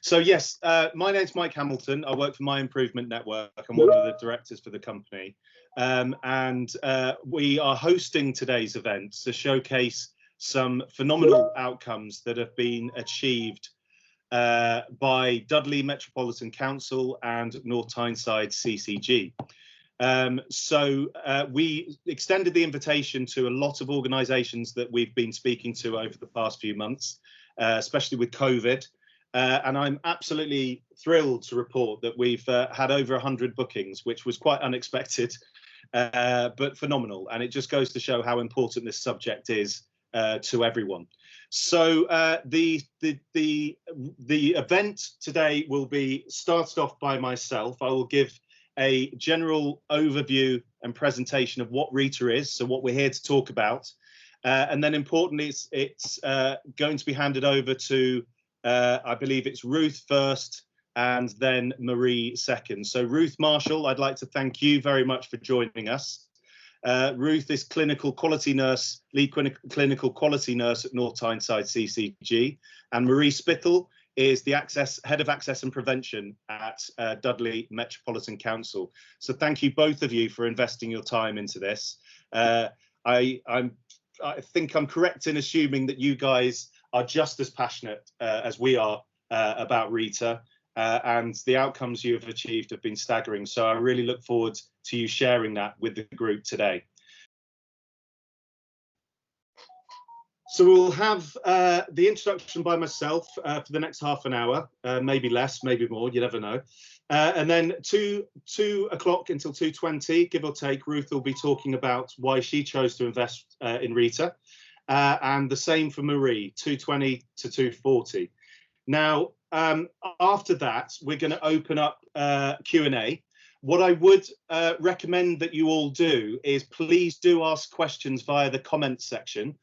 So yes, my name's Mike Hamilton. I work for My Improvement Network. I'm one of the directors for the company. We are hosting today's event to showcase some phenomenal outcomes that have been achieved by Dudley Metropolitan Council and North Tyneside CCG. We extended the invitation to a lot of organisations that we've been speaking to over the past few months, especially with COVID. And I'm absolutely thrilled to report that we've had over 100 bookings, which was quite unexpected, but phenomenal. And it just goes to show how important this subject is to everyone. So the event today will be started off by myself. I will give a general overview and presentation of what RITA is, so what we're here to talk about. And then importantly, it's going to be handed over to I believe it's Ruth first and then Marie second. So Ruth Marshall, I'd like to thank you very much for joining us. Ruth is clinical quality nurse, lead clinical quality nurse at North Tyneside CCG, and Marie Spittle is the head of access and prevention at Dudley Metropolitan Council. So thank you both of you for investing your time into this. I think I'm correct in assuming that you guys are just as passionate as we are about RITA, and the outcomes you have achieved have been staggering. So I really look forward to you sharing that with the group today. So we'll have the introduction by myself for the next half an hour, maybe less, maybe more, you never know. And then 2 o'clock until 2:20, give or take, Ruth will be talking about why she chose to invest in RITA. And the same for Marie, 2:20 to 2:40. Now, after that, we're going to open up Q&A. What I would recommend that you all do is please do ask questions via the comments section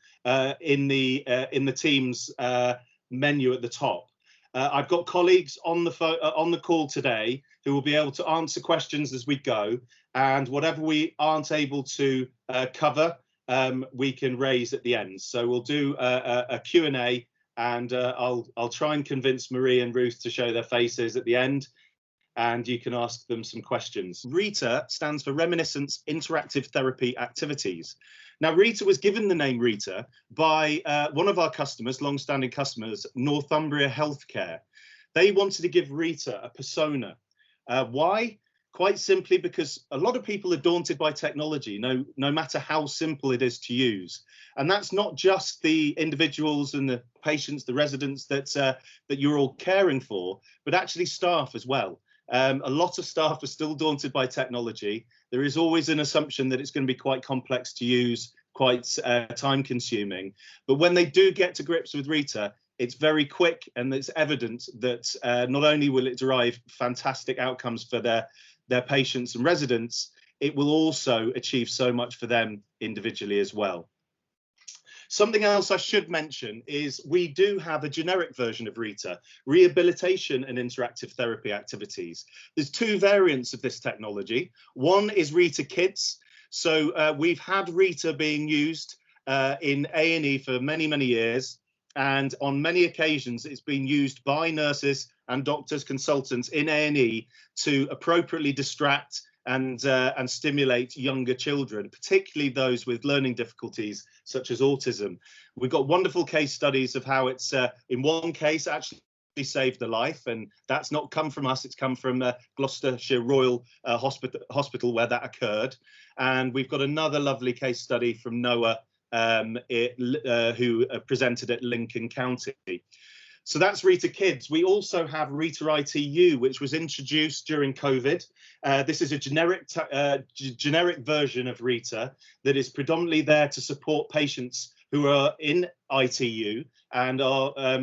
in the Teams menu at the top. I've got colleagues on the call today who will be able to answer questions as we go, and whatever we aren't able to cover, we can raise at the end. So we'll do a Q&A, and I'll try and convince Marie and Ruth to show their faces at the end, and you can ask them some questions. RITA stands for Reminiscence Interactive Therapy Activities. Now, RITA was given the name RITA by one of our customers, long-standing customers, Northumbria Healthcare. They wanted to give RITA a persona. Why? Quite simply because a lot of people are daunted by technology, no matter how simple it is to use. And that's not just the individuals and the patients, the residents that you're all caring for, but actually staff as well. A lot of staff are still daunted by technology. There is always an assumption that it's going to be quite complex to use, quite time consuming. But when they do get to grips with RITA, it's very quick, and it's evident that not only will it derive fantastic outcomes for their patients and residents, it will also achieve so much for them individually as well. Something else I should mention is we do have a generic version of RITA, Rehabilitation and Interactive Therapy Activities. There's 2 variants of this technology. One is RITA Kids. So we've had RITA being used in A&E for many, many years. And on many occasions, it's been used by nurses and doctors, consultants in A&E to appropriately distract and stimulate younger children, particularly those with learning difficulties such as autism. We've got wonderful case studies of how it's, in one case, actually saved a life, and that's not come from us, it's come from Gloucestershire Royal Hospital where that occurred. And we've got another lovely case study from Noah who presented at Lincoln County. So that's RITA Kids. We also have RITA ITU, which was introduced during COVID. This is a generic version of RITA that is predominantly there to support patients who are in ITU and are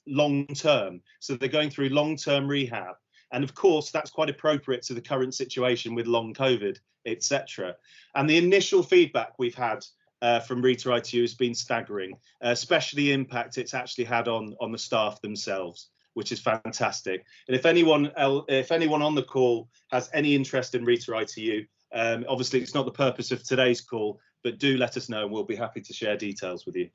long-term. So they're going through long-term rehab. And of course, that's quite appropriate to the current situation with long COVID, etc. And the initial feedback we've had from RITA ITU has been staggering, especially the impact it's actually had on the staff themselves, which is fantastic. And if anyone on the call has any interest in RITA ITU, obviously it's not the purpose of today's call, but do let us know and we'll be happy to share details with you.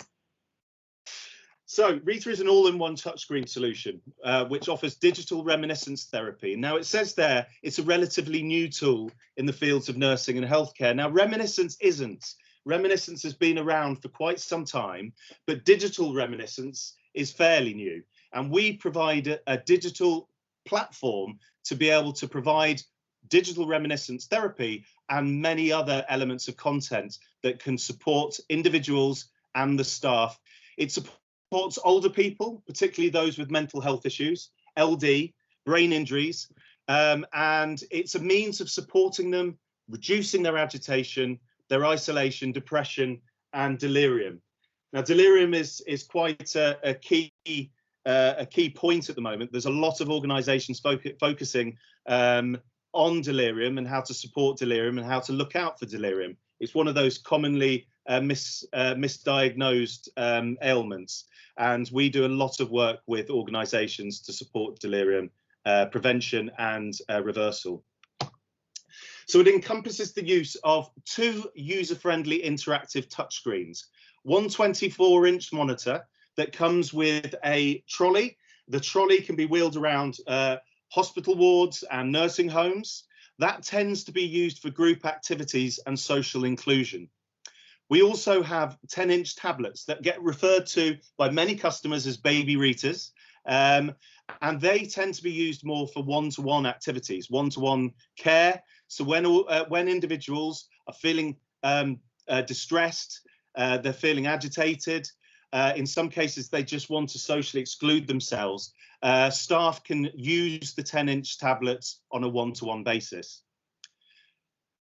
So RITA is an all-in-one touchscreen solution, which offers digital reminiscence therapy. Now, it says there it's a relatively new tool in the fields of nursing and healthcare. Now, reminiscence isn't. Reminiscence has been around for quite some time, but digital reminiscence is fairly new. And we provide a digital platform to be able to provide digital reminiscence therapy and many other elements of content that can support individuals and the staff. It supports older people, particularly those with mental health issues, LD, brain injuries, and it's a means of supporting them, reducing their agitation, their isolation, depression, and delirium. Now, delirium is quite a key point at the moment. There's a lot of organisations focusing on delirium and how to support delirium and how to look out for delirium. It's one of those commonly misdiagnosed ailments, and we do a lot of work with organisations to support delirium prevention and reversal. So it encompasses the use of 2 user-friendly interactive touchscreens, one 24-inch monitor that comes with a trolley. The trolley can be wheeled around hospital wards and nursing homes. That tends to be used for group activities and social inclusion. We also have 10-inch tablets that get referred to by many customers as baby RITAs, and they tend to be used more for one-to-one activities, one-to-one care. So when individuals are feeling distressed, they're feeling agitated, in some cases they just want to socially exclude themselves, staff can use the 10-inch tablets on a one-to-one basis.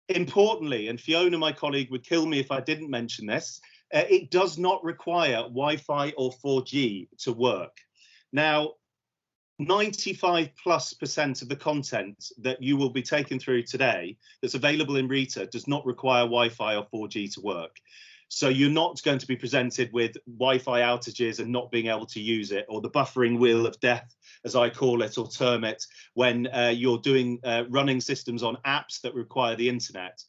Importantly, and Fiona, my colleague, would kill me if I didn't mention this, it does not require Wi-Fi or 4G to work. Now, 95+% of the content that you will be taken through today that's available in RITA does not require Wi-Fi or 4G to work. So you're not going to be presented with Wi-Fi outages and not being able to use it, or the buffering wheel of death, as I call it or term it, when you're doing running systems on apps that require the internet.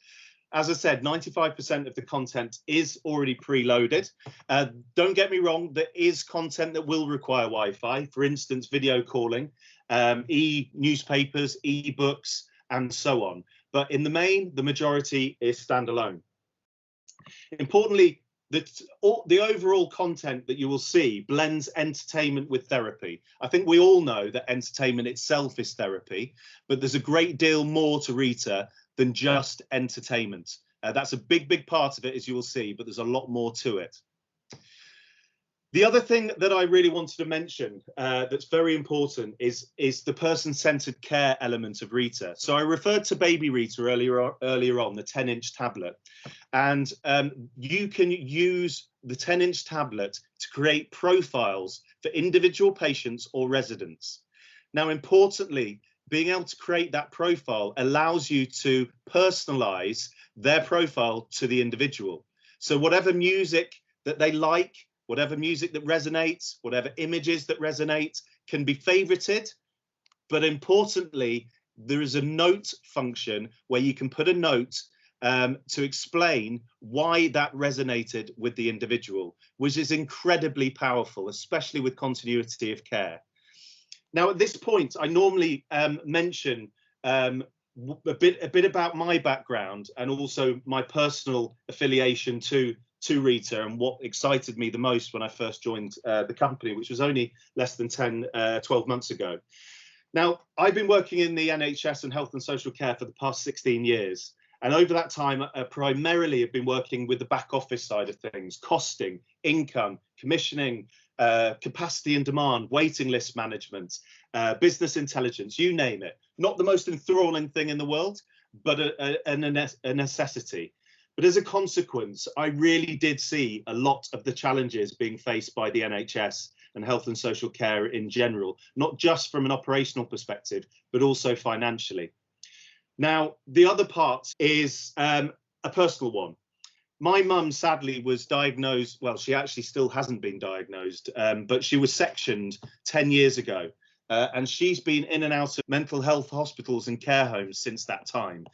As I said, 95% of the content is already preloaded. Don't get me wrong, there is content that will require Wi-Fi, for instance, video calling, e-newspapers, e-books, and so on. But in the main, the majority is standalone. Importantly, the overall content that you will see blends entertainment with therapy. I think we all know that entertainment itself is therapy, but there's a great deal more to RITA than just entertainment. That's a big part of it, as you will see, but there's a lot more to it. The other thing that I really wanted to mention that's very important is the person-centered care element of RITA. So I referred to baby RITA earlier on, the 10-inch tablet, and you can use the 10-inch tablet to create profiles for individual patients or residents. Now, importantly, being able to create that profile allows you to personalize their profile to the individual. So whatever music that they like, whatever music that resonates, whatever images that resonate can be favorited. But importantly, there is a note function where you can put a note to explain why that resonated with the individual, which is incredibly powerful, especially with continuity of care. Now, at this point, I normally mention a bit about my background and also my personal affiliation to RITA and what excited me the most when I first joined the company, which was only less than 12 months ago. Now, I've been working in the NHS and health and social care for the past 16 years. And over that time, primarily have been working with the back office side of things, costing, income, commissioning, capacity and demand, waiting list management, business intelligence, you name it. Not the most enthralling thing in the world, but a necessity. But as a consequence, I really did see a lot of the challenges being faced by the NHS and health and social care in general, not just from an operational perspective, but also financially. Now, the other part is a personal one. My mum sadly was diagnosed, well, she actually still hasn't been diagnosed, but she was sectioned 10 years ago. And she's been in and out of mental health hospitals and care homes since that time.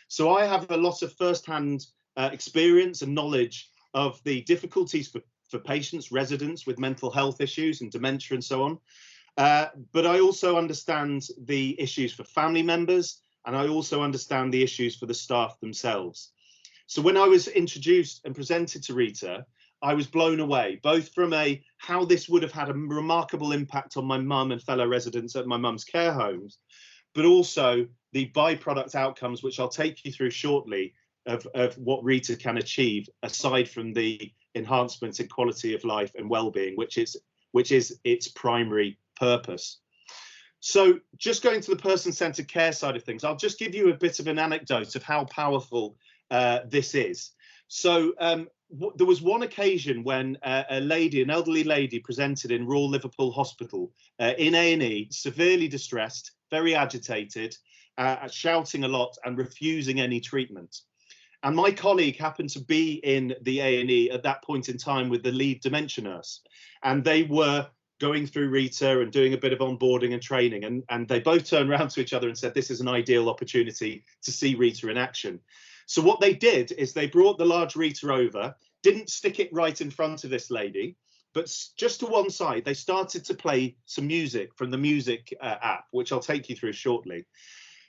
So I have a lot of first-hand experience and knowledge of the difficulties for patients, residents with mental health issues and dementia and so on. But I also understand the issues for family members, and I also understand the issues for the staff themselves. So when I was introduced and presented to RITA, I was blown away, both from how this would have had a remarkable impact on my mum and fellow residents at my mum's care homes, but also the byproduct outcomes, which I'll take you through shortly, of what RITA can achieve, aside from the enhancement in quality of life and well-being, which is its primary purpose. So just going to the person-centered care side of things, I'll just give you a bit of an anecdote of how powerful this is. So there was one occasion when an elderly lady presented in Royal Liverpool Hospital in A&E, severely distressed, very agitated, shouting a lot and refusing any treatment. And my colleague happened to be in the A&E at that point in time with the lead dementia nurse, and they were going through RITA and doing a bit of onboarding and training, and they both turned around to each other and said, this is an ideal opportunity to see RITA in action. So what they did is they brought the large RITA over, didn't stick it right in front of this lady, but just to one side, they started to play some music from the music app, which I'll take you through shortly.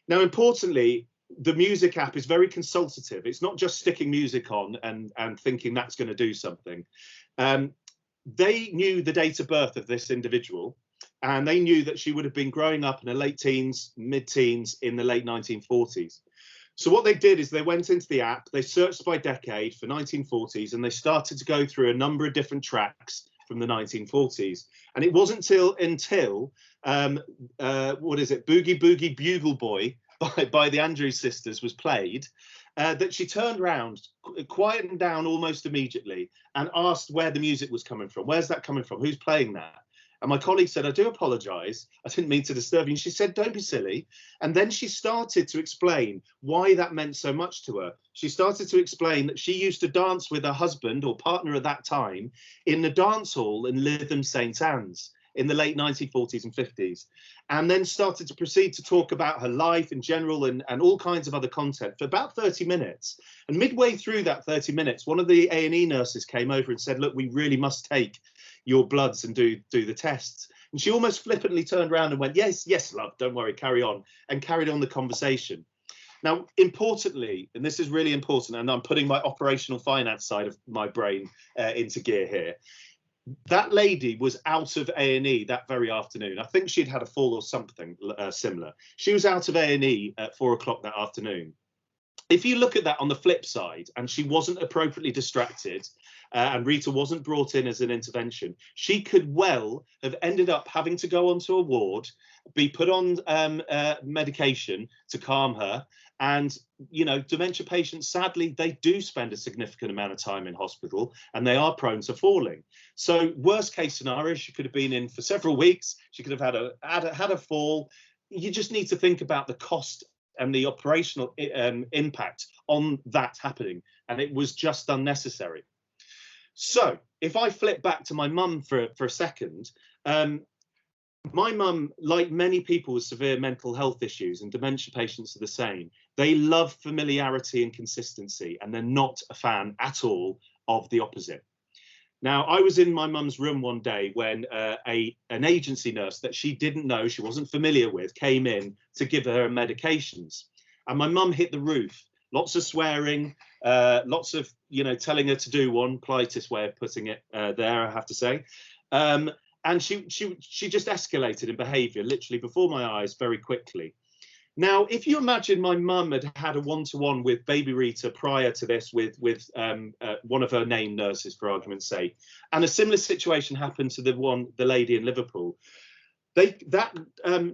Now, importantly, the music app is very consultative. It's not just sticking music on and thinking that's going to do something. They knew the date of birth of this individual, and they knew that she would have been growing up in her late teens, mid-teens in the late 1940s. So what they did is they went into the app, they searched by decade for 1940s, and they started to go through a number of different tracks from the 1940s. And it wasn't until what is it, Boogie Boogie Bugle Boy by the Andrews Sisters was played, that she turned around, quietened down almost immediately, and asked where the music was coming from. Where's that coming from? Who's playing that? And my colleague said, I do apologise. I didn't mean to disturb you. And she said, don't be silly. And then she started to explain why that meant so much to her. She started to explain that she used to dance with her husband or partner at that time in the dance hall in Lytham St Anne's in the late 1940s and 50s, and then started to proceed to talk about her life in general and all kinds of other content for about 30 minutes. And midway through that 30 minutes, one of the A&E nurses came over and said, look, we really must take your bloods and do the tests. And she almost flippantly turned around and went, yes, yes, love, don't worry, carry on, and carried on the conversation. Now, importantly, and this is really important, and I'm putting my operational finance side of my brain into gear here, that lady was out of A&E that very afternoon. I think she'd had a fall or something similar. She was out of A&E at 4 o'clock that afternoon. If you look at that on the flip side, and she wasn't appropriately distracted, and RITA wasn't brought in as an intervention, she could well have ended up having to go onto a ward, be put on medication to calm her. And, you know, dementia patients, sadly, they do spend a significant amount of time in hospital, and they are prone to falling. So worst case scenario, she could have been in for several weeks. She could have had a fall. You just need to think about the cost and the operational impact on that happening. And it was just unnecessary. So if I flip back to my mum for a second, my mum, like many people with severe mental health issues, and dementia patients are the same, they love familiarity and consistency, and they're not a fan at all of the opposite. Now, I was in my mum's room one day when an agency nurse that she didn't know, she wasn't familiar with, came in to give her medications. And my mum hit the roof. Lots of swearing, lots of, you know, telling her to do one, politest way of putting it there, I have to say. And she just escalated in behaviour, literally before my eyes, very quickly. Now, if you imagine my mum had had a one-to-one with baby RITA prior to this with one of her named nurses, for argument's sake, and a similar situation happened to the lady in Liverpool, that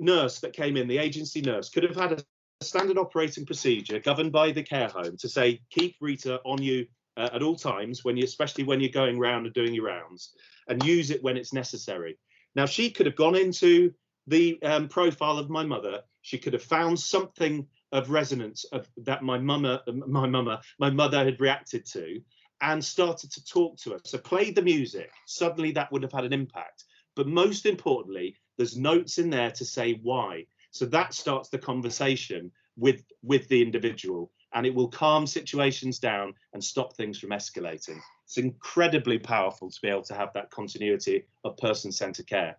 nurse that came in, the agency nurse, could have had a standard operating procedure governed by the care home to say, keep RITA on you at all times, especially when you're going round and doing your rounds, and use it when it's necessary. Now, she could have gone into the profile of my mother. She could have found something of resonance that my mother had reacted to, and started to talk to her. So played the music. Suddenly that would have had an impact. But most importantly, there's notes in there to say why. So that starts the conversation with the individual. and it will calm situations down and stop things from escalating. It's incredibly powerful to be able to have that continuity of person-centered care.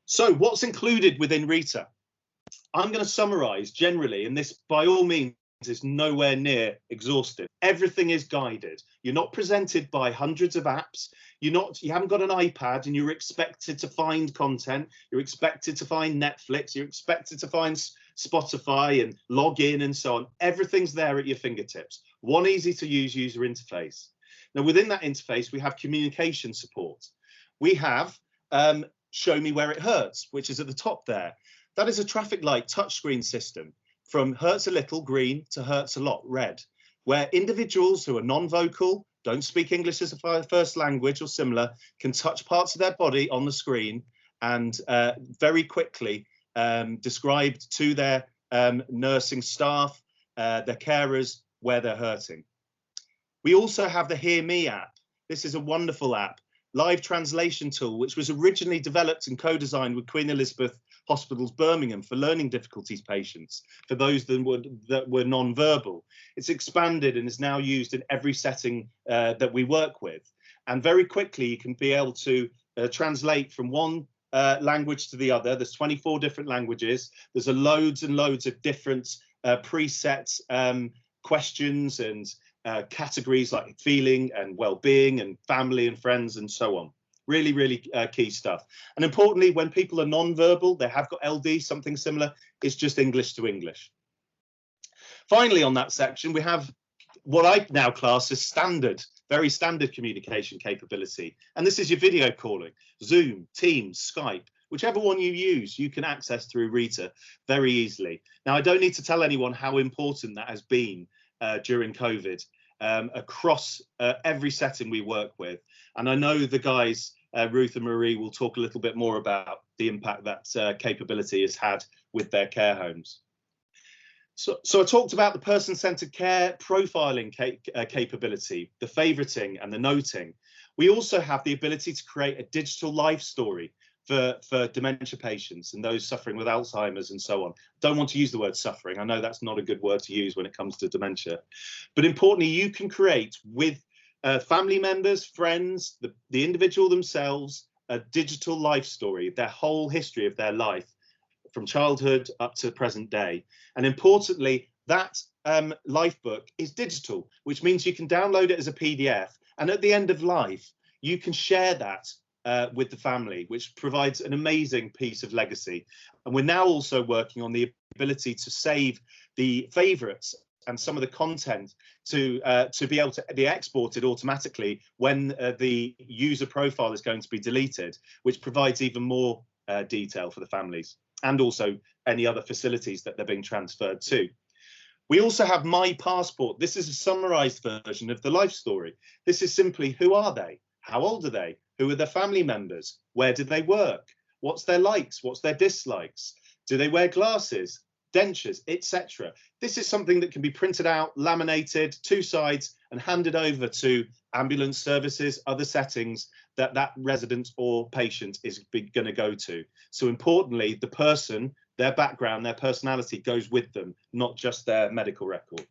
So what's included within RITA? I'm going to summarize generally, and this by all means is nowhere near exhaustive. Everything is guided. You're not presented by hundreds of apps. You haven't got an iPad and you're expected to find content. You're expected to find Netflix. You're expected to find Spotify and log in and so on. Everything's there at your fingertips. One easy to use user interface. Now within that interface, we have communication support. We have show me where it hurts, which is at the top there. That is a traffic light touchscreen system from hurts a little, green, to hurts a lot, red, where individuals who are non-vocal, don't speak English as a first language or similar, can touch parts of their body on the screen and very quickly describe to their nursing staff, their carers, where they're hurting. We also have the Hear Me app. This is a wonderful app, live translation tool, which was originally developed and co-designed with Queen Elizabeth Hospitals Birmingham for learning difficulties patients, for those that were non-verbal. It's expanded and is now used in every setting that we work with. And very quickly, you can be able to translate from one language to the other. There's 24 different languages. There's loads and loads of different preset questions and categories like feeling and well-being and family and friends and so on. Really, really key stuff. And importantly, when people are non-verbal, they have got LD, something similar, it's just English to English. Finally, on that section, we have what I now class as standard, very standard communication capability. And this is your video calling, Zoom, Teams, Skype, whichever one you use, you can access through RITA very easily. Now, I don't need to tell anyone how important that has been during COVID across every setting we work with. And I know the guys, Ruth and Marie, will talk a little bit more about the impact that capability has had with their care homes. So I talked about the person-centered care profiling capability, the favoriting and the noting. We also have the ability to create a digital life story for dementia patients and those suffering with Alzheimer's and so on. Don't want to use the word suffering. I know that's not a good word to use when it comes to dementia. But importantly, you can create with family members, friends, the individual themselves, a digital life story, their whole history of their life from childhood up to present day. And importantly, that life book is digital, which means you can download it as a PDF. And at the end of life, you can share that with the family, which provides an amazing piece of legacy. And we're now also working on the ability to save the favorites and some of the content to be able to be exported automatically when the user profile is going to be deleted, which provides even more detail for the families and also any other facilities that they're being transferred to. We also have My Passport. This is a summarized version of the life story. This is simply, who are they? How old are they? Who are their family members? Where did they work? What's their likes? What's their dislikes? Do they wear glasses, dentures, etc.? This is something that can be printed out, laminated, 2 sides, and handed over to ambulance services, other settings that that resident or patient is going to go to. So importantly, the person, their background, their personality goes with them, not just their medical record.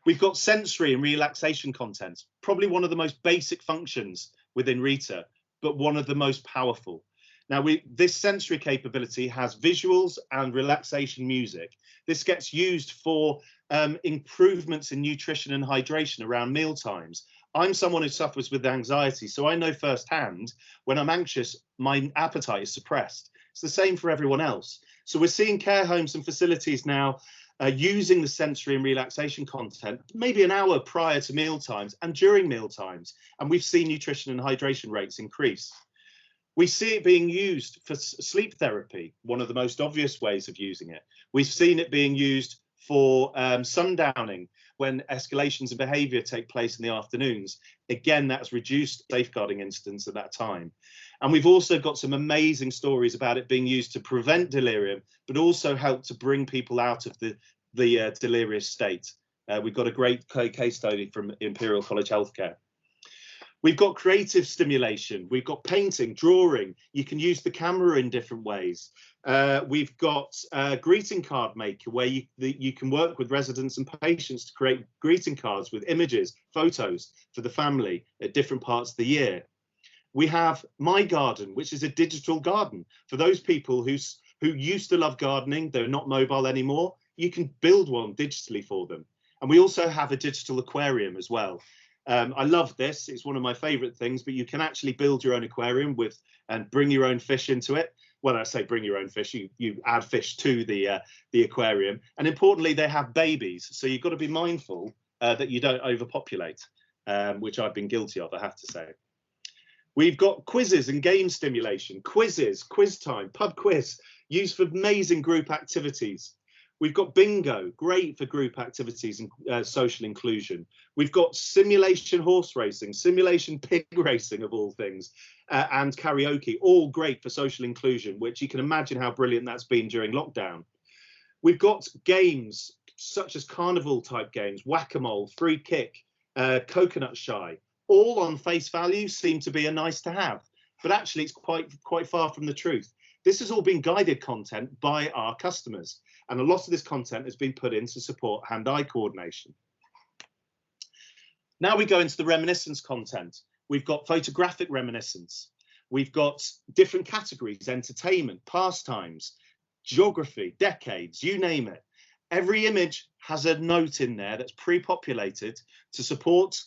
We've got sensory and relaxation content, probably one of the most basic functions within RITA, but one of the most powerful. Now, this sensory capability has visuals and relaxation music. This gets used for improvements in nutrition and hydration around meal times. I'm someone who suffers with anxiety, so I know firsthand when I'm anxious, my appetite is suppressed. It's the same for everyone else. So we're seeing care homes and facilities now using the sensory and relaxation content maybe an hour prior to meal times and during meal times, and we've seen nutrition and hydration rates increase. We see it being used for sleep therapy, one of the most obvious ways of using it. We've seen it being used for sundowning when escalations of behaviour take place in the afternoons. Again, that's reduced safeguarding incidents at that time. And we've also got some amazing stories about it being used to prevent delirium, but also help to bring people out of the delirious state. We've got a great case study from Imperial College Healthcare. We've got creative stimulation. We've got painting, drawing. You can use the camera in different ways. We've got greeting card maker, where you can work with residents and patients to create greeting cards with images, photos for the family at different parts of the year. We have My Garden, which is a digital garden for those people who used to love gardening. They're not mobile anymore. You can build one digitally for them. And we also have a digital aquarium as well. I love this. It's one of my favorite things, but you can actually build your own aquarium and bring your own fish into it. When I say bring your own fish, you add fish to the aquarium. And importantly, they have babies. So you've got to be mindful that you don't overpopulate, which I've been guilty of, I have to say. We've got quizzes and game stimulation, quizzes, quiz time, pub quiz, used for amazing group activities. We've got bingo, great for group activities and social inclusion. We've got simulation horse racing, simulation pig racing of all things, and karaoke, all great for social inclusion, which you can imagine how brilliant that's been during lockdown. We've got games such as carnival type games, whack-a-mole, free kick, coconut shy, all on face value seem to be a nice to have, but actually it's quite far from the truth. This has all been guided content by our customers, and a lot of this content has been put in to support hand-eye coordination. Now we go into the reminiscence content. We've got photographic reminiscence. We've got different categories: entertainment, pastimes, geography, decades, you name it. Every image has a note in there that's pre-populated to support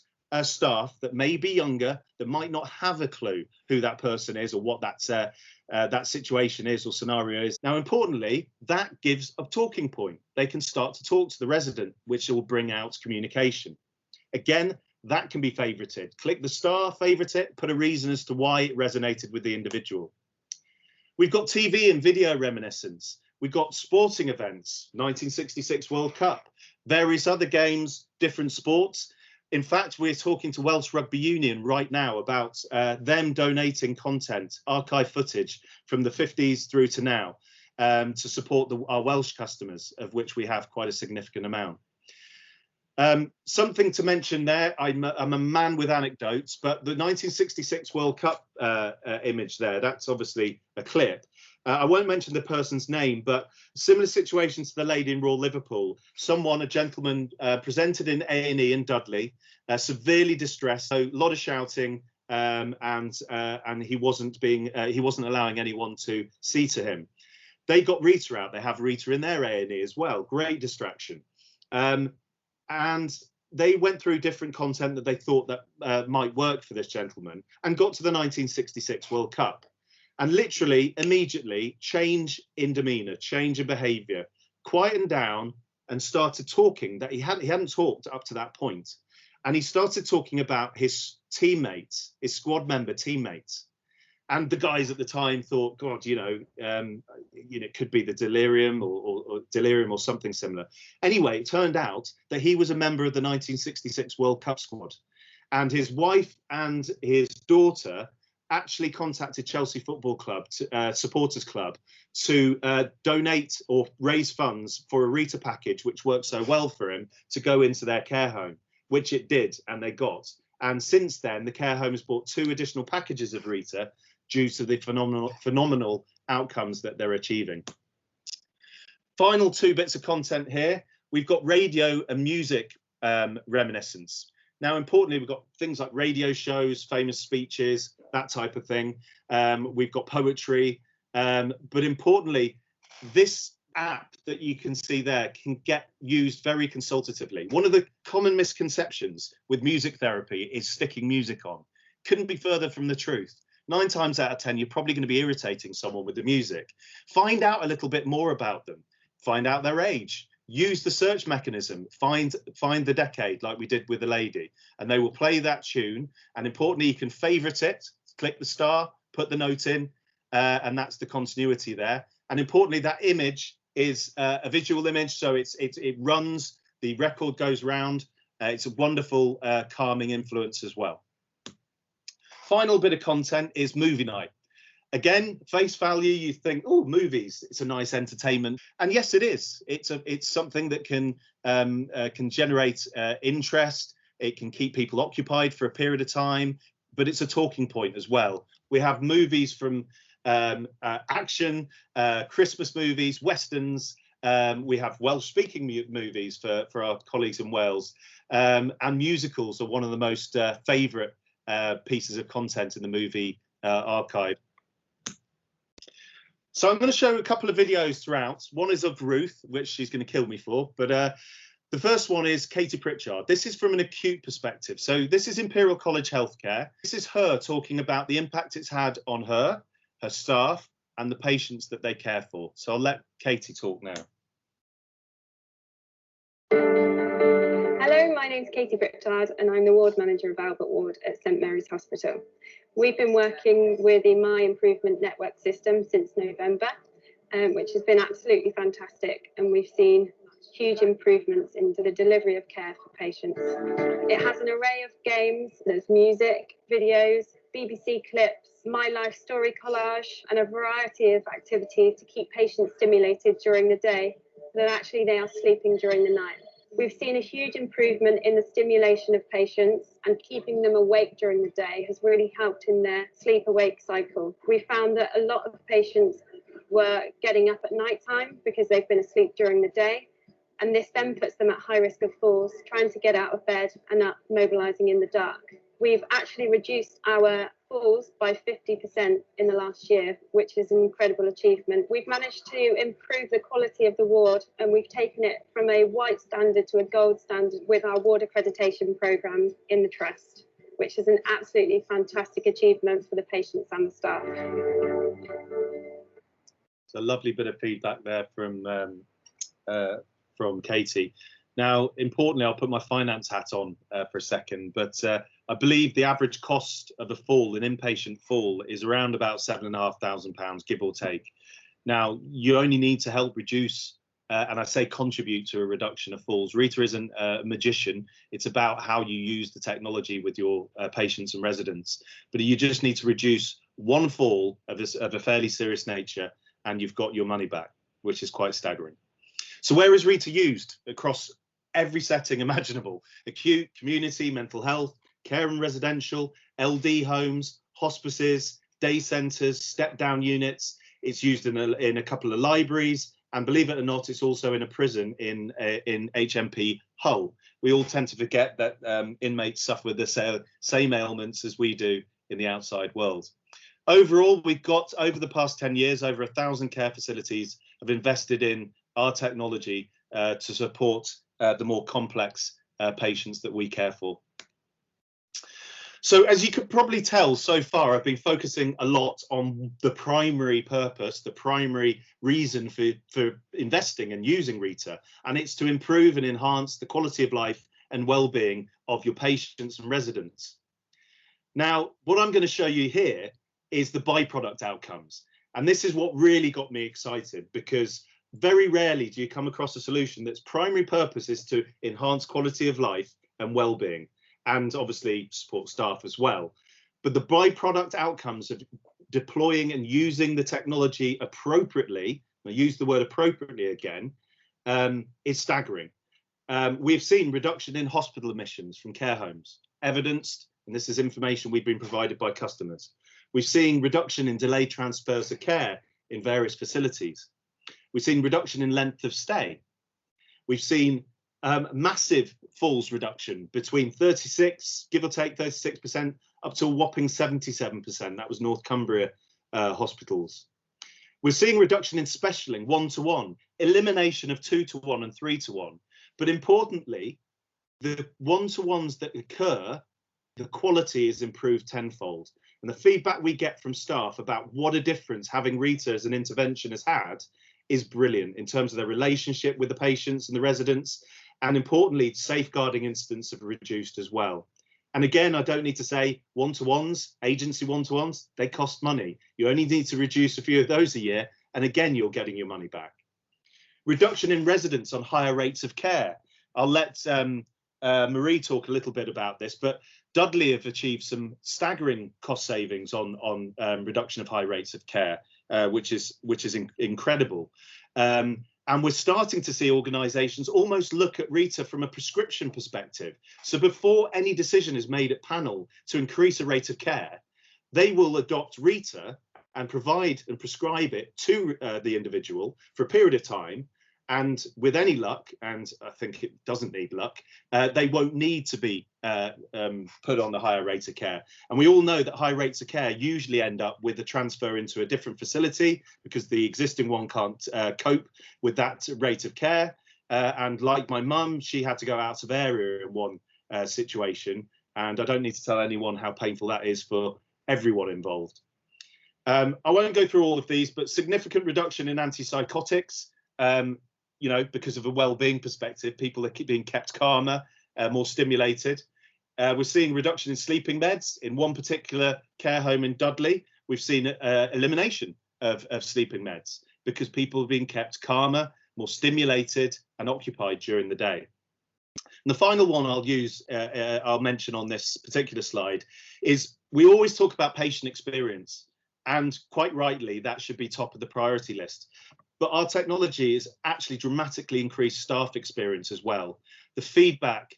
staff that may be younger, that might not have a clue who that person is or what that situation is or scenario is. Now, importantly, that gives a talking point. They can start to talk to the resident, which will bring out communication. Again, that can be favorited. Click the star, favorite it, put a reason as to why it resonated with the individual. We've got TV and video reminiscence. We've got sporting events, 1966 World Cup, various other games, different sports. In fact, we're talking to Welsh Rugby Union right now about them donating content, archive footage from the 50s through to now, to support our Welsh customers, of which we have quite a significant amount. Something to mention there, I'm a man with anecdotes, but the 1966 World Cup image there, that's obviously a clip. I won't mention the person's name, but similar situation to the lady in Royal Liverpool. A gentleman presented in A&E in Dudley, severely distressed, so a lot of shouting, and he wasn't allowing anyone to see to him. They got RITA out. They have RITA in their A&E as well. Great distraction. And they went through different content that they thought that might work for this gentleman, and got to the 1966 World Cup. And literally, immediately, change in demeanour, change in behaviour, quietened down and started talking that he hadn't talked up to that point. And he started talking about his teammates, his squad member teammates. And the guys at the time thought, God, it could be the delirium or delirium or something similar. Anyway, it turned out that he was a member of the 1966 World Cup squad. And his wife and his daughter actually contacted Chelsea Football Club, supporters club, to donate or raise funds for a RITA package, which worked so well for him, to go into their care home, which it did, and they got. And since then, the care home has bought 2 additional packages of RITA due to the phenomenal outcomes that they're achieving. Final 2 bits of content here. We've got radio and music reminiscence. Now, importantly, we've got things like radio shows, famous speeches, that type of thing. We've got poetry, but importantly, this app that you can see there can get used very consultatively. One of the common misconceptions with music therapy is sticking music on. Couldn't be further from the truth. 9 times out of 10, you're probably going to be irritating someone with the music. Find out a little bit more about them. Find out their age. Use the search mechanism, find the decade like we did with the lady, and they will play that tune. And importantly, you can favorite it, click the star, put the note in, and that's the continuity there. And importantly, that image is a visual image, so it runs, the record goes round. It's a wonderful calming influence as well. Final bit of content is movie night. Again, face value, you think, oh, movies, it's a nice entertainment. And yes, it is. It's something that can generate interest. It can keep people occupied for a period of time, but it's a talking point as well. We have movies from action, Christmas movies, westerns. We have Welsh-speaking movies for our colleagues in Wales, and musicals are one of the most favourite pieces of content in the movie archive. So I'm going to show a couple of videos throughout. One is of Ruth, which she's going to kill me for, but the first one is Katie Pritchard. This is from an acute perspective. So this is Imperial College Healthcare. This is her talking about the impact it's had on her staff, and the patients that they care for. So I'll let Katie talk now. Hello, my name's Katie Pritchard and I'm the ward manager of Albert Ward at St Mary's Hospital. We've been working with the My Improvement Network system since November, which has been absolutely fantastic, and we've seen huge improvements into the delivery of care for patients. It has an array of games, there's music, videos, BBC clips, my life story collage, and a variety of activities to keep patients stimulated during the day, then actually they are sleeping during the night. We've seen a huge improvement in the stimulation of patients, and keeping them awake during the day has really helped in their sleep-awake cycle. We found that a lot of patients were getting up at night time because they've been asleep during the day, and this then puts them at high risk of falls, trying to get out of bed and up mobilising in the dark. We've actually reduced our falls by 50% in the last year, which is an incredible achievement. We've managed to improve the quality of the ward, and we've taken it from a white standard to a gold standard with our ward accreditation programme in the Trust, which is an absolutely fantastic achievement for the patients and the staff. It's a lovely bit of feedback there from Katie. Now, importantly, I'll put my finance hat on for a second, but I believe the average cost of a fall, an inpatient fall, is around about £7,500, give or take. Now, you only need to help reduce, and I say contribute to a reduction of falls. RITA isn't a magician. It's about how you use the technology with your patients and residents. But you just need to reduce one fall of a fairly serious nature, and you've got your money back, which is quite staggering. So where is RITA used? Across every setting imaginable: acute, community, mental health, care and residential, LD homes, hospices, day centres, step-down units. It's used in a couple of libraries, and believe it or not, it's also in a prison in HMP Hull. We all tend to forget that inmates suffer the same ailments as we do in the outside world. Overall, we've got, over the past 10 years, over 1,000 care facilities have invested in our technology to support the more complex patients that we care for. So as you could probably tell so far, I've been focusing a lot on the primary purpose, the primary reason for investing and using RITA, and it's to improve and enhance the quality of life and well-being of your patients and residents. Now, what I'm going to show you here is the byproduct outcomes. And this is what really got me excited, because very rarely do you come across a solution that's primary purpose is to enhance quality of life and well-being, and obviously support staff as well. But the byproduct outcomes of deploying and using the technology appropriately, I use the word appropriately again, is staggering. We've seen reduction in hospital admissions from care homes, evidenced, and this is information we've been provided by customers. We've seen reduction in delayed transfers of care in various facilities. We've seen reduction in length of stay. We've seen massive falls reduction between 36, give or take 36%, up to a whopping 77%. That was North Cumbria hospitals. We're seeing reduction in specialing 1-to-1, elimination of 2-to-1 and 3-to-1. But importantly, the 1-to-1s that occur, the quality is improved tenfold. And the feedback we get from staff about what a difference having RITA as an intervention has had is brilliant in terms of their relationship with the patients and the residents. And importantly, safeguarding incidents have reduced as well. And again, I don't need to say 1-to-1s, agency 1-to-1s, they cost money. You only need to reduce a few of those a year, and again, you're getting your money back. Reduction in residents on higher rates of care. I'll let Marie talk a little bit about this, but Dudley have achieved some staggering cost savings on reduction of high rates of care, which is incredible. And And we're starting to see organisations almost look at RITA from a prescription perspective. So before any decision is made at panel to increase a rate of care, they will adopt RITA and provide and prescribe it to the individual for a period of time. And with any luck, and I think it doesn't need luck, they won't need to be put on the higher rate of care. And we all know that high rates of care usually end up with a transfer into a different facility because the existing one can't cope with that rate of care. And like my mum, she had to go out of area in one situation. And I don't need to tell anyone how painful that is for everyone involved. I won't go through all of these, but significant reduction in antipsychotics. You know, because of a well-being perspective, people are being kept calmer, more stimulated. We're seeing reduction in sleeping meds. In one particular care home in Dudley, we've seen elimination of sleeping meds because people are being kept calmer, more stimulated and occupied during the day. And the final one I'll mention on this particular slide is we always talk about patient experience, and quite rightly, that should be top of the priority list. But our technology has actually dramatically increased staff experience as well. The feedback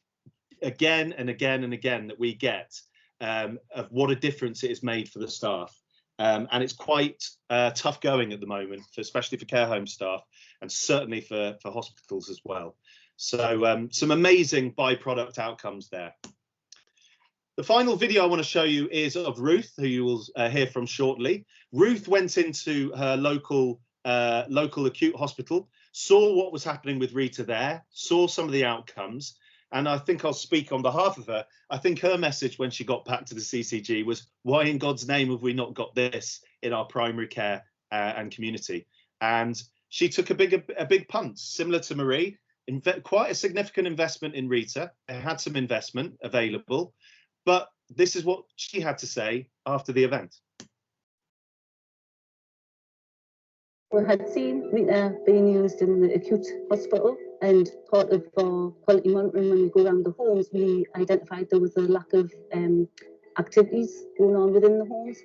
again and again and again that we get of what a difference it has made for the staff. And it's quite tough going at the moment, especially for care home staff and certainly for hospitals as well. So some amazing byproduct outcomes there. The final video I want to show you is of Ruth, who you will hear from shortly. Ruth went into her local acute hospital, saw what was happening with RITA there, saw some of the outcomes, and I think I'll speak on behalf of her. I think her message when she got back to the CCG was, why in God's name have we not got this in our primary care and community? And she took a big punt, similar to Marie, quite a significant investment in RITA. They had some investment available, but this is what she had to say after the event. We had seen RITA being used in the acute hospital, and part of our quality monitoring when we go around the homes, we identified there was a lack of activities going on within the homes.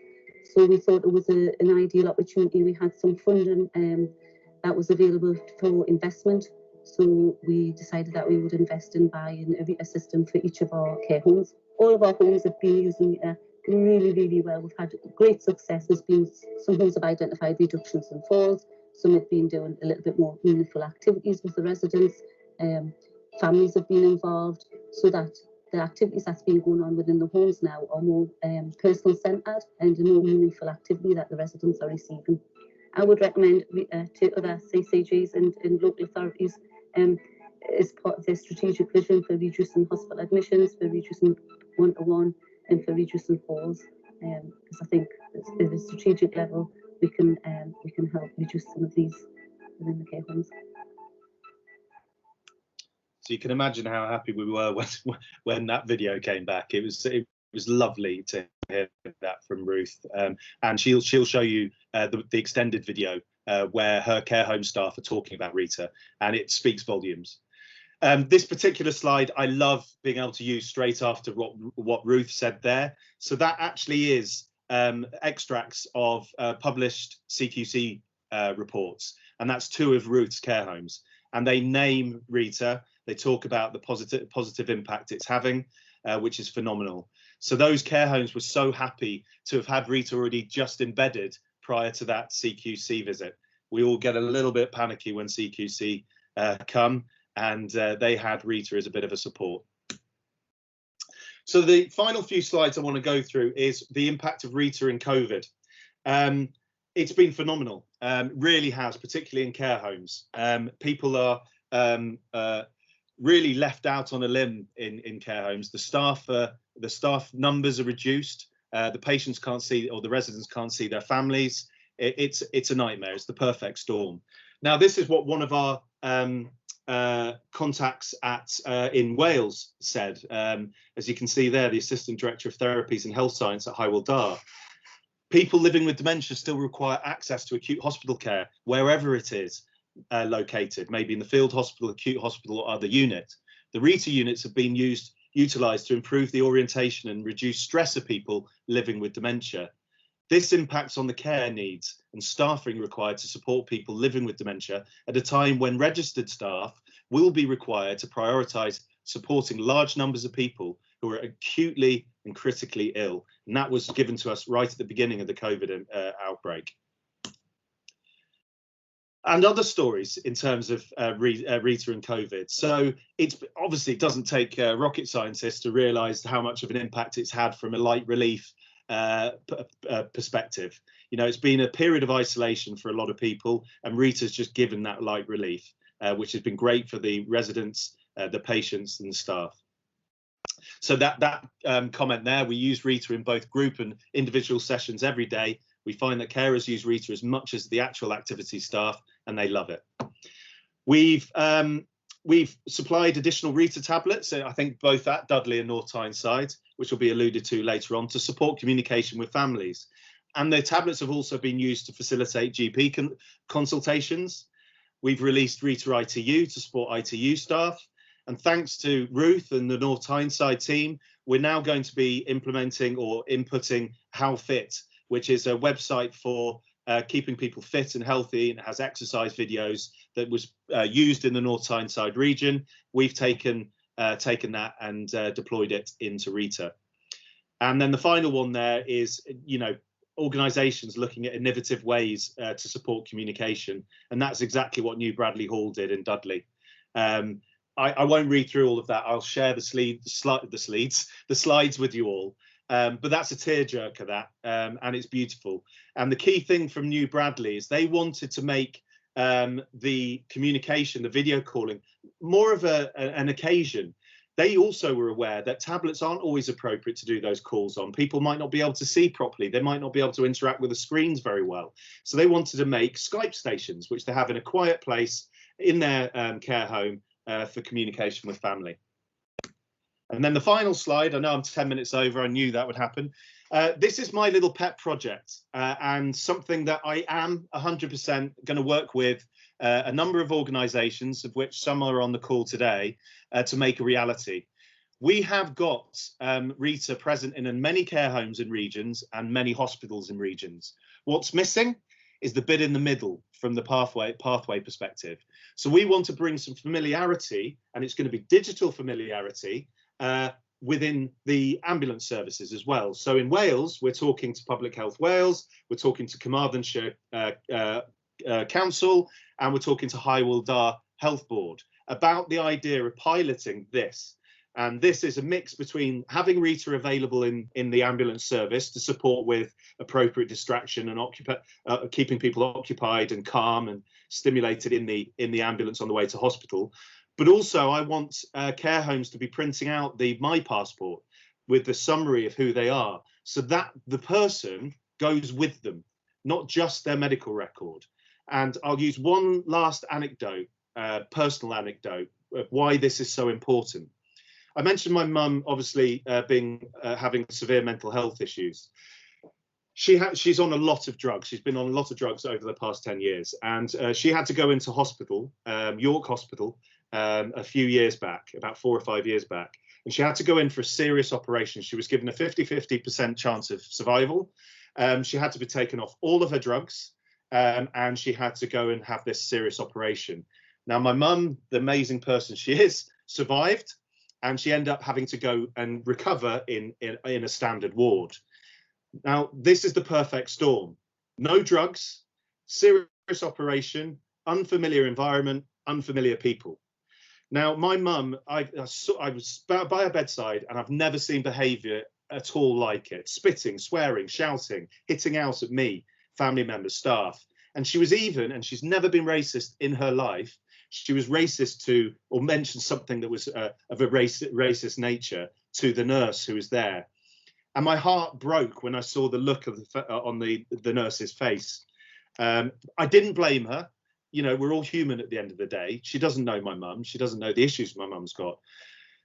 So we thought it was an ideal opportunity. We had some funding that was available for investment. So we decided that we would invest in buying a RITA system for each of our care homes. All of our homes have been using RITA really, really well. We've had great success. There's been some homes have identified reductions in falls. Some have been doing a little bit more meaningful activities with the residents. Families have been involved, so that the activities that's been going on within the homes now are more personal centred and a more meaningful activity that the residents are receiving. I would recommend RITA to other CCGs and local authorities as part of their strategic vision for reducing hospital admissions, for reducing one-to-one, and for reducing falls. Because I think at a strategic level we can help reduce some of these within the care homes. So you can imagine how happy we were when that video came back. It was lovely to hear that from Ruth, and she'll show you the extended video where her care home staff are talking about RITA, and it speaks volumes. This particular slide I love being able to use straight after what Ruth said there. So that actually is extracts of published CQC reports, and that's 2 of Ruth's care homes, and they name RITA. They talk about the positive impact it's having, which is phenomenal. So those care homes were so happy to have had RITA already just embedded prior to that CQC visit. We all get a little bit panicky when CQC come, and they had RITA as a bit of a support. So the final few slides I want to go through is the impact of RITA in COVID. It's been phenomenal, really has, particularly in care homes. People are really left out on a limb in care homes. The staff numbers are reduced. The patients can't see, or the residents can't see their families. It's a nightmare. It's the perfect storm. Now, this is what one of our contacts in Wales said. As you can see there, the Assistant Director of Therapies and Health Science at Hywel Dda. People living with dementia still require access to acute hospital care wherever it is located, maybe in the field hospital, acute hospital, or other unit. The RITA units have been utilised to improve the orientation and reduce stress of people living with dementia. This impacts on the care needs and staffing required to support people living with dementia at a time when registered staff will be required to prioritise supporting large numbers of people who are acutely and critically ill. And that was given to us right at the beginning of the COVID outbreak. And other stories in terms of RITA and COVID. So it's obviously it doesn't take rocket scientists to realise how much of an impact it's had from a light relief perspective. You know, it's been a period of isolation for a lot of people, and RITA's just given that light relief, which has been great for the residents, the patients and the staff. So that comment there, we use RITA in both group and individual sessions every day. We find that carers use RITA as much as the actual activity staff, and they love it. We've supplied additional RITA tablets, I think both at Dudley and North Tyneside, which will be alluded to later on, to support communication with families. And the tablets have also been used to facilitate GP consultations. We've released RITA ITU to support ITU staff. And thanks to Ruth and the North Tyneside team, we're now going to be implementing or inputting How Fit, which is a website for keeping people fit and healthy, and it has exercise videos that was used in the North Tyneside region. We've taken that and deployed it into RITA. And then the final one there is, you know, organisations looking at innovative ways to support communication, and that's exactly what New Bradley Hall did in Dudley. I won't read through all of that. I'll share the slides with you all. But that's a tearjerker, that, and it's beautiful. And the key thing from New Bradley is they wanted to make the communication, the video calling, more of an occasion. They also were aware that tablets aren't always appropriate to do those calls on. People might not be able to see properly. They might not be able to interact with the screens very well. So they wanted to make Skype stations, which they have in a quiet place in their care home for communication with family. And then the final slide, I know I'm 10 minutes over, I knew that would happen. This is my little pet project and something that I am 100% going to work with a number of organisations, of which some are on the call today, to make a reality. We have got RITA present in many care homes in regions and many hospitals in regions. What's missing is the bit in the middle from the pathway perspective. So we want to bring some familiarity, and it's going to be digital familiarity, within the ambulance services as well. So in Wales, we're talking to Public Health Wales, we're talking to Carmarthenshire Council, and we're talking to Hywel Dda Health Board about the idea of piloting this. And this is a mix between having RITA available in the ambulance service to support with appropriate distraction and keeping people occupied and calm and stimulated in the ambulance on the way to hospital. But also I want care homes to be printing out the My Passport with the summary of who they are, so that the person goes with them, not just their medical record. And I'll use one last anecdote, personal anecdote, of why this is so important. I mentioned my mum obviously having severe mental health issues. She's on a lot of drugs. She's been on a lot of drugs over the past 10 years, and she had to go into hospital, York Hospital, a few years back, about 4 or 5 years back, and she had to go in for a serious operation. She was given a 50% chance of survival. She had to be taken off all of her drugs, and she had to go and have this serious operation. Now, my mum, the amazing person she is, survived, and she ended up having to go and recover in a standard ward. Now, this is the perfect storm. No drugs, serious operation, unfamiliar environment, unfamiliar people. Now, my mum, I was by her bedside, and I've never seen behaviour at all like it. Spitting, swearing, shouting, hitting out at me, family members, staff. And she was even, and she's never been racist in her life, she was racist to, or mentioned something that was of a racist nature to the nurse who was there. And my heart broke when I saw the look of on the nurse's face. I didn't blame her. You know, we're all human at the end of the day. She doesn't know my mum. She doesn't know the issues my mum's got.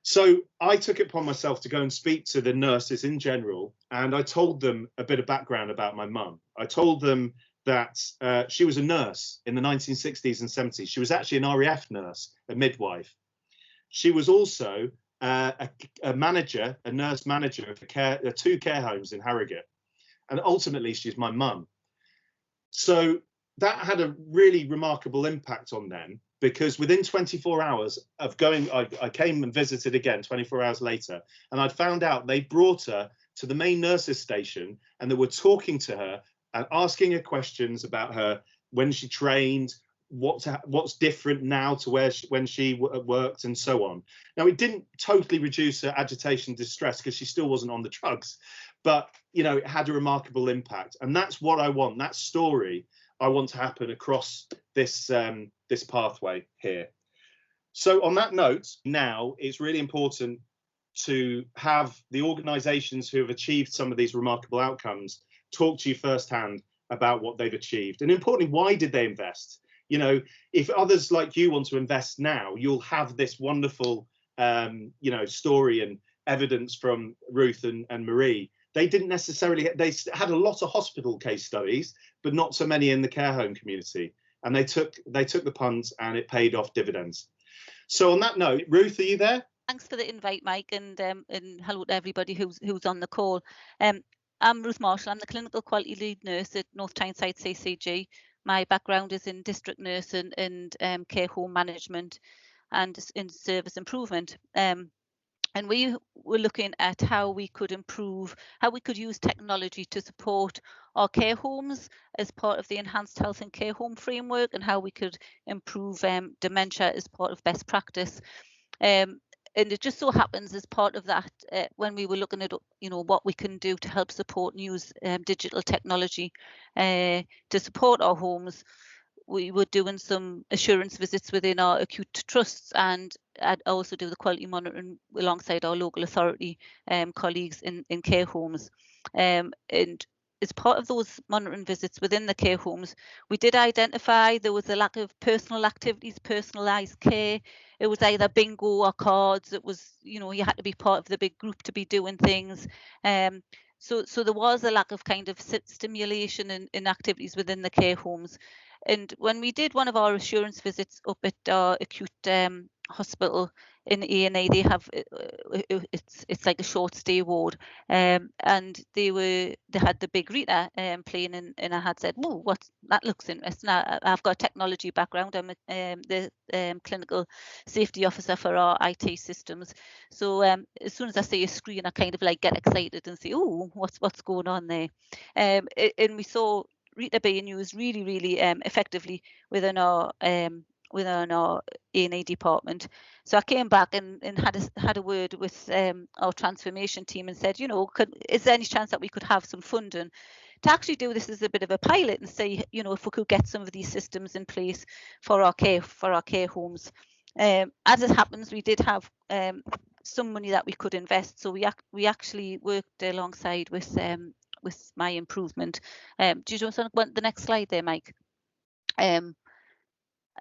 So I took it upon myself to go and speak to the nurses in general. And I told them a bit of background about my mum. I told them that she was a nurse in the 1960s and 70s. She was actually an RAF nurse, a midwife. She was also a manager, a nurse manager of 2 care homes in Harrogate. and ultimately she's my mum. So that had a really remarkable impact on them, because within 24 hours of going, I came and visited again 24 hours later, and I'd found out they brought her to the main nurses station, and they were talking to her and asking her questions about her, when she trained, what's different now to when she worked, and so on. Now, it didn't totally reduce her agitation, distress, because she still wasn't on the drugs, but you know, it had a remarkable impact, and that's what I want. That story I want to happen across this this pathway here. So on that note, now it's really important to have the organisations who have achieved some of these remarkable outcomes talk to you firsthand about what they've achieved, and importantly, why did they invest? You know, if others like you want to invest now, you'll have this wonderful, you know, story and evidence from Ruth and Marie. They didn't necessarily, they had a lot of hospital case studies, but not so many in the care home community. And they took the punt, and it paid off dividends. So on that note, Ruth, are you there? Thanks for the invite, Mike, and hello to everybody who's on the call. I'm Ruth Marshall. I'm the clinical quality lead nurse at North Tyneside CCG. My background is in district nursing and care home management and in service improvement. And we were looking at how we could improve, how we could use technology to support our care homes as part of the enhanced health and care home framework, and how we could improve dementia as part of best practice. And it just so happens, as part of that, when we were looking at, you know, what we can do to help support and use digital technology to support our homes, we were doing some assurance visits within our acute trusts, and I'd also do the quality monitoring alongside our local authority colleagues in care homes. And as part of those monitoring visits within the care homes, we did identify there was a lack of personal activities, personalised care. It was either bingo or cards. It was, you know, you had to be part of the big group to be doing things. So there was a lack of kind of stimulation in activities within the care homes. And when we did one of our assurance visits up at our acute hospital in A&E, they have it's like a short stay ward, and they had the big RITA playing, and I had said, "Oh, that looks interesting." I've got a technology background. I'm the clinical safety officer for our IT systems. So as soon as I see a screen, I kind of like get excited and say, "Oh, what's going on there?" And we saw RITA being used really effectively within our A&E department. So I came back and had a word with our transformation team and said, you know, is there any chance that we could have some funding to actually do this as a bit of a pilot and see, you know, if we could get some of these systems in place for our care homes. As it happens, we did have some money that we could invest, so we actually worked alongside with my improvement. Do you just want the next slide there, Mike? And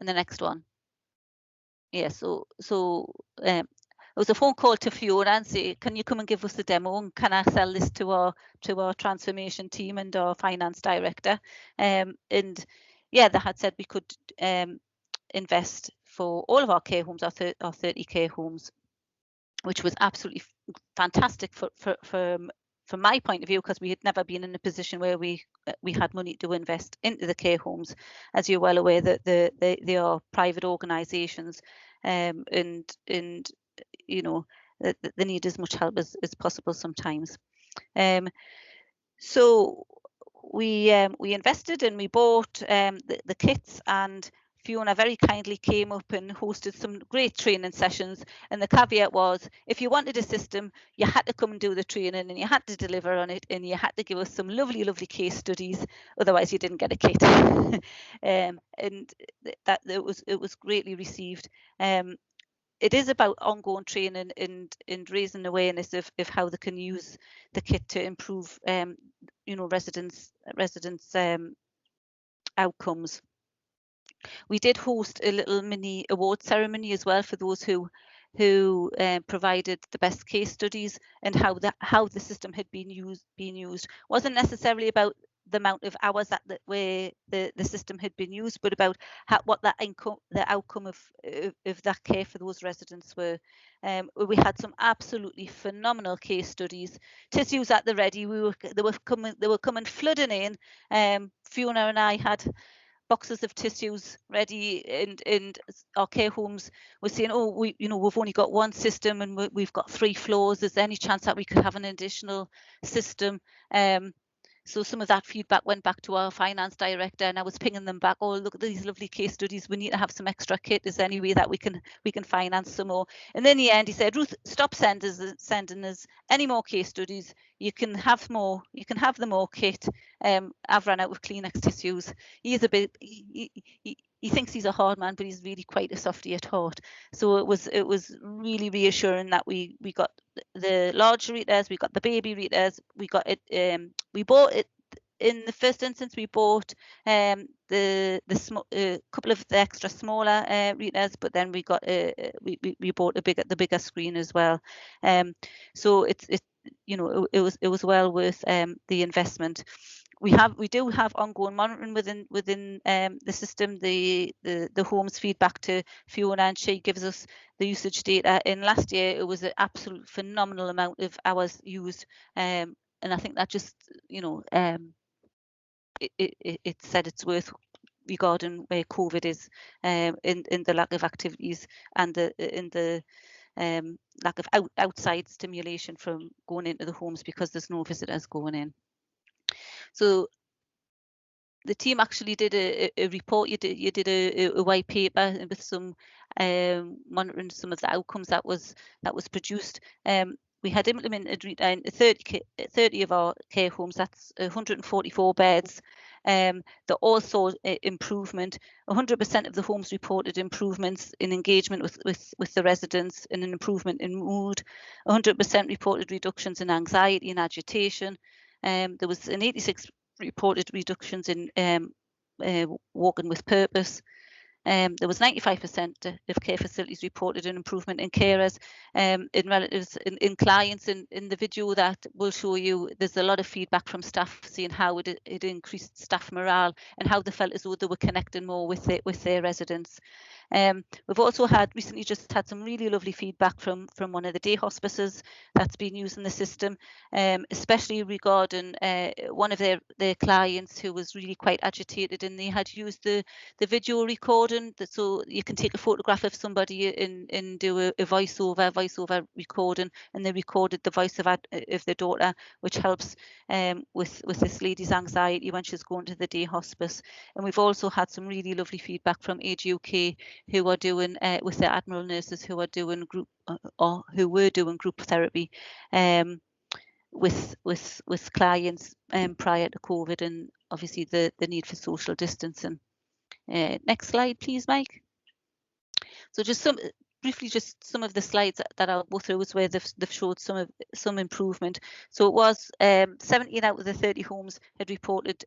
the next one. Yeah, so it was a phone call to Fiona and say, can you come and give us a demo, and can I sell this to our transformation team and our finance director? And yeah, they had said we could invest for all of our care homes, our 30 care homes, which was absolutely fantastic from my point of view, because we had never been in a position where we had money to invest into the care homes. As you're well aware, that they are private organisations, and you know, they need as much help as possible sometimes. So we invested and we bought the kits, and Fiona very kindly came up and hosted some great training sessions. And the caveat was, if you wanted a system, you had to come and do the training, and you had to deliver on it, and you had to give us some lovely case studies, otherwise you didn't get a kit. And that it was greatly received. It is about ongoing training and raising awareness of how they can use the kit to improve you know, residents outcomes. We did host a little mini award ceremony as well for those who provided the best case studies, and how the system had been used. Wasn't necessarily about the amount of hours that where the system had been used, but about what the outcome of that care for those residents were. We had some absolutely phenomenal case studies. Tissues at the ready. They were coming flooding in. Fiona and I had boxes of tissues ready, and our care homes were saying, oh, we've only got one system and we've got 3 floors. Is there any chance that we could have an additional system? So some of that feedback went back to our finance director, and I was pinging them back, oh, look at these lovely case studies, we need to have some extra kit. Is there any way that we can finance some more? And in the end he said, Ruth, stop sending us any more case studies. You can have the more kit. I've run out of Kleenex tissues. He is a bit, he thinks he's a hard man, but he's really quite a softie at heart. So it was really reassuring that we got the large RITAs, we got the baby RITAs, we got it. We bought it in the first instance. We bought the couple of the extra smaller RITAs, but then we got we bought the bigger screen as well. So it was well worth the investment. We do have ongoing monitoring within the system. The homes feedback to Fiona, and she gives us the usage data. In last year, it was an absolute phenomenal amount of hours used, and I think that just it said it's worth regarding where COVID is in the lack of activities and the lack of outside stimulation from going into the homes because there's no visitors going in. So the team actually did a report. You did a white paper with some monitoring some of the outcomes that was produced. We had implemented in 30 of our care homes. That's 144 beds. They all saw improvement. 100% of the homes reported improvements in engagement with the residents and an improvement in mood. 100% reported reductions in anxiety and agitation. There was an 86 reported reductions in walking with purpose. There was 95% of care facilities reported an improvement in carers, in relatives, in clients. In the video that will show you, there's a lot of feedback from staff seeing how it increased staff morale and how they felt as though they were connecting more with their residents. We've also recently just had some really lovely feedback from one of the day hospices that's been using the system, especially regarding one of their clients who was really quite agitated, and they had used the video recording, so you can take a photograph of somebody and do a voiceover recording, and they recorded the voice of their daughter, which helps with this lady's anxiety when she's going to the day hospice. And we've also had some really lovely feedback from Age UK, who are doing with their Admiral nurses who are doing group or who were doing group therapy with clients prior to COVID, and obviously the need for social distancing. Next slide, please, Mike. So just briefly, just some of the slides that I'll go through is where they've showed some improvement. So it was 17 out of the 30 homes had reported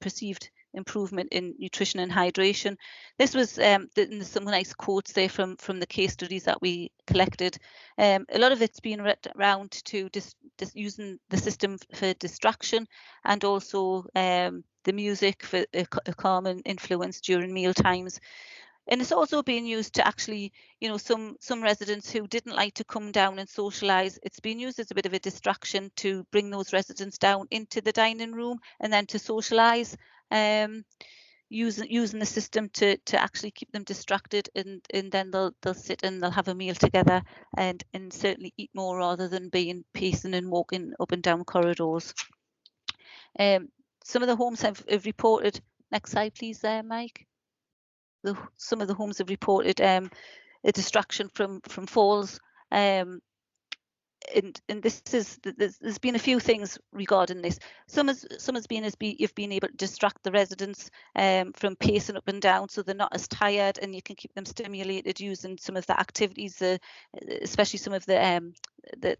perceived improvement in nutrition and hydration. This was there's some nice quotes there from the case studies that we collected. A lot of it's been around to using the system for distraction, and also the music for a calming influence during meal times. And it's also being used to actually, some residents who didn't like to come down and socialise, it's been used as a bit of a distraction to bring those residents down into the dining room and then to socialise, using the system to actually keep them distracted, and then they'll sit and they'll have a meal together and certainly eat more rather than being pacing and walking up and down corridors. Some of the homes have reported, next slide please there, Mike. Some of the homes have reported a distraction from falls, and there's been a few things regarding this. Some has been you've been able to distract the residents from pacing up and down, so they're not as tired, and you can keep them stimulated using some of the activities, especially some of the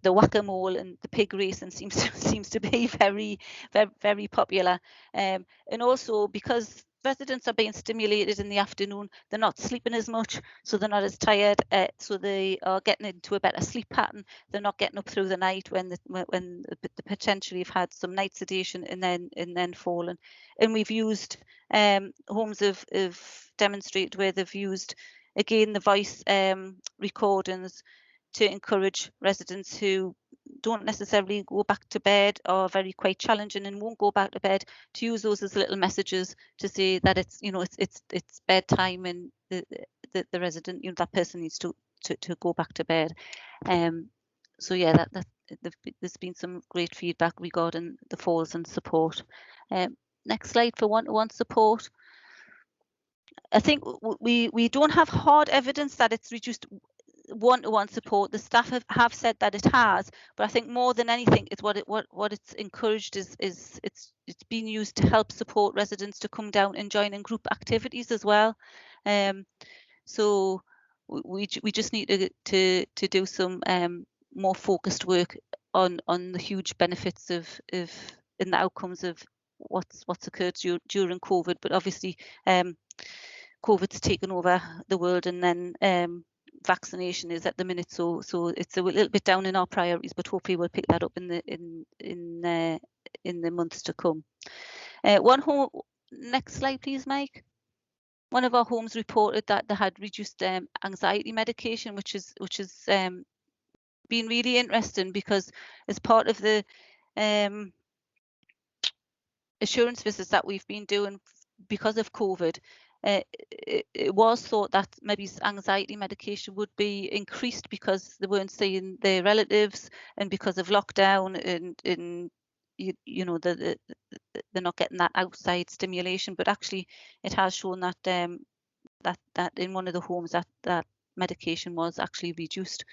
whack-a-mole and the pig racing seems to be very, very, very popular, and also because residents are being stimulated in the afternoon, they're not sleeping as much, so they're not as tired, so they are getting into a better sleep pattern. They're not getting up through the night when they potentially have had some night sedation and then fallen. And we've used homes have demonstrated where they've used again the voice recordings to encourage residents who don't necessarily go back to bed, or very quite challenging and won't go back to bed, to use those as little messages to say that it's, you know, it's bedtime, and the resident, you know, that person needs to go back to bed. So yeah, there's been some great feedback regarding the falls and support. Next slide for one-to-one support. I think we don't have hard evidence that it's reduced one-to-one support. The staff have said that it has, but I think more than anything, it's what it's encouraged is it's been used to help support residents to come down and join in group activities as well. So we just need to do some more focused work on the huge benefits of and the outcomes of what's occurred during COVID. But obviously COVID's taken over the world, and then vaccination is at the minute, so it's a little bit down in our priorities, but hopefully we'll pick that up in the months to come. Next slide please, Mike. One of our homes reported that they had reduced anxiety medication, which has been really interesting, because as part of the assurance visits that we've been doing because of COVID, it was thought that maybe anxiety medication would be increased because they weren't seeing their relatives, and because of lockdown, and you know, they're not getting that outside stimulation. But actually it has shown that that in one of the homes that medication was actually reduced.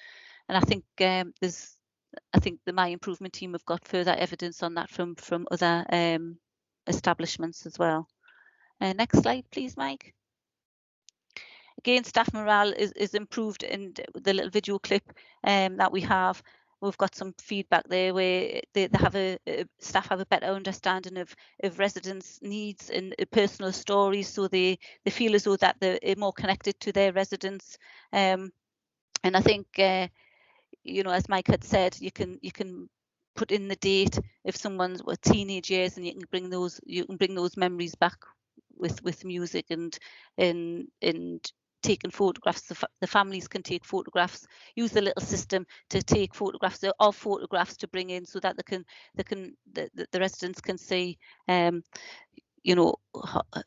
And I think the My Improvement team have got further evidence on that from other establishments as well. Next slide please, Mike. Again, staff morale is improved in the little video clip that we have. We've got some feedback there where they have staff have a better understanding of residents' needs and personal stories, so they feel as though that they're more connected to their residents. And I think you know, as Mike had said, you can put in the date if someone's teenage years, and you can bring those memories back with music and taking photographs. The families can take photographs, use the little system to take photographs of photographs to bring in, so that the residents can see you know,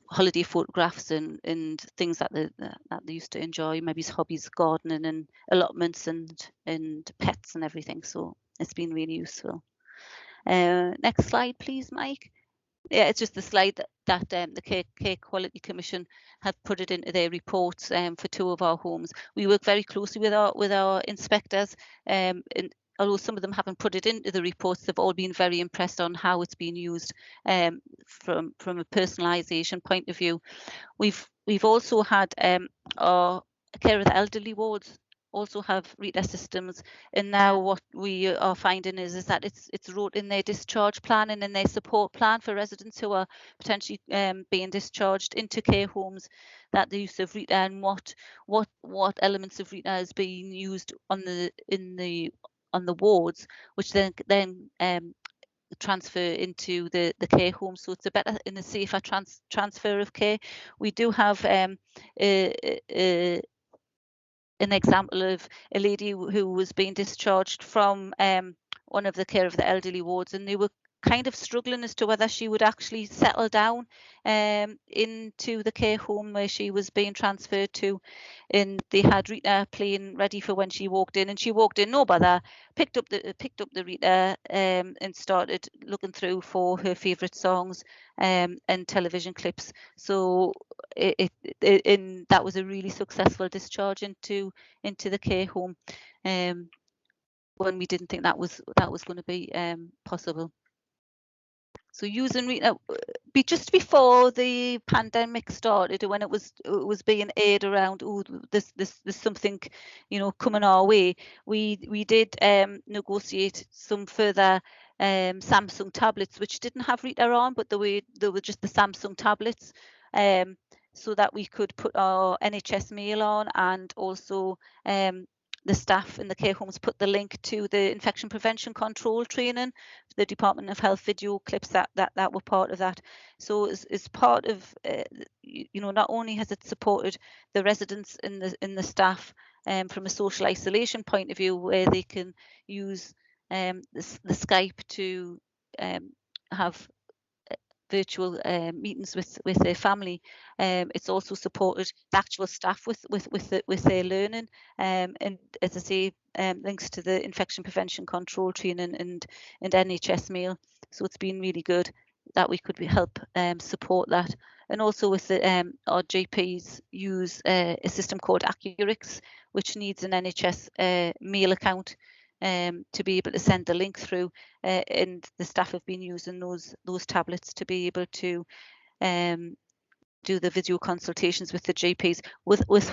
holiday photographs and things that they used to enjoy, maybe hobbies, gardening and allotments and pets and everything. So it's been really useful. Next slide please, Mike. Yeah, it's just the slide that the Care Quality Commission have put it into their reports for 2 of our homes. We work very closely with our inspectors, and although some of them haven't put it into the reports, they've all been very impressed on how it's been used from a personalisation point of view. We've also had our care of the elderly wards also have RITA systems, and now what we are finding is that it's wrote in their discharge plan and in their support plan for residents who are potentially being discharged into care homes, that the use of RITA and what elements of RITA is being used on the wards, which then transfer into the care home, so it's a better and a safer transfer of care. We do have an example of a lady who was being discharged from one of the care of the elderly wards, and they were kind of struggling as to whether she would actually settle down into the care home where she was being transferred to. And they had RITA playing ready for when she walked in, and she walked in, no bother, picked up the RITA and started looking through for her favourite songs and television clips. So that was a really successful discharge into the care home when we didn't think that was going to be possible. So using RITA, just before the pandemic started, when it was being aired around, oh, there's something, you know, coming our way, we did negotiate some further Samsung tablets which didn't have RITA on, but they were just the Samsung tablets. so that we could put our NHS mail on, and also the staff in the care homes put the link to the infection prevention control training, the Department of Health video clips that were part of that. So as part of, not only has it supported the residents in the staff from a social isolation point of view, where they can use the Skype to have virtual meetings with their family. It's also supported the actual staff with their learning, and as I say, links to the infection prevention control training and NHS mail. So it's been really good that we could help support that. And also with the, our GPs use a system called Accurix, which needs an NHS mail account to be able to send the link through, and the staff have been using those tablets to be able to do the video consultations with the GPs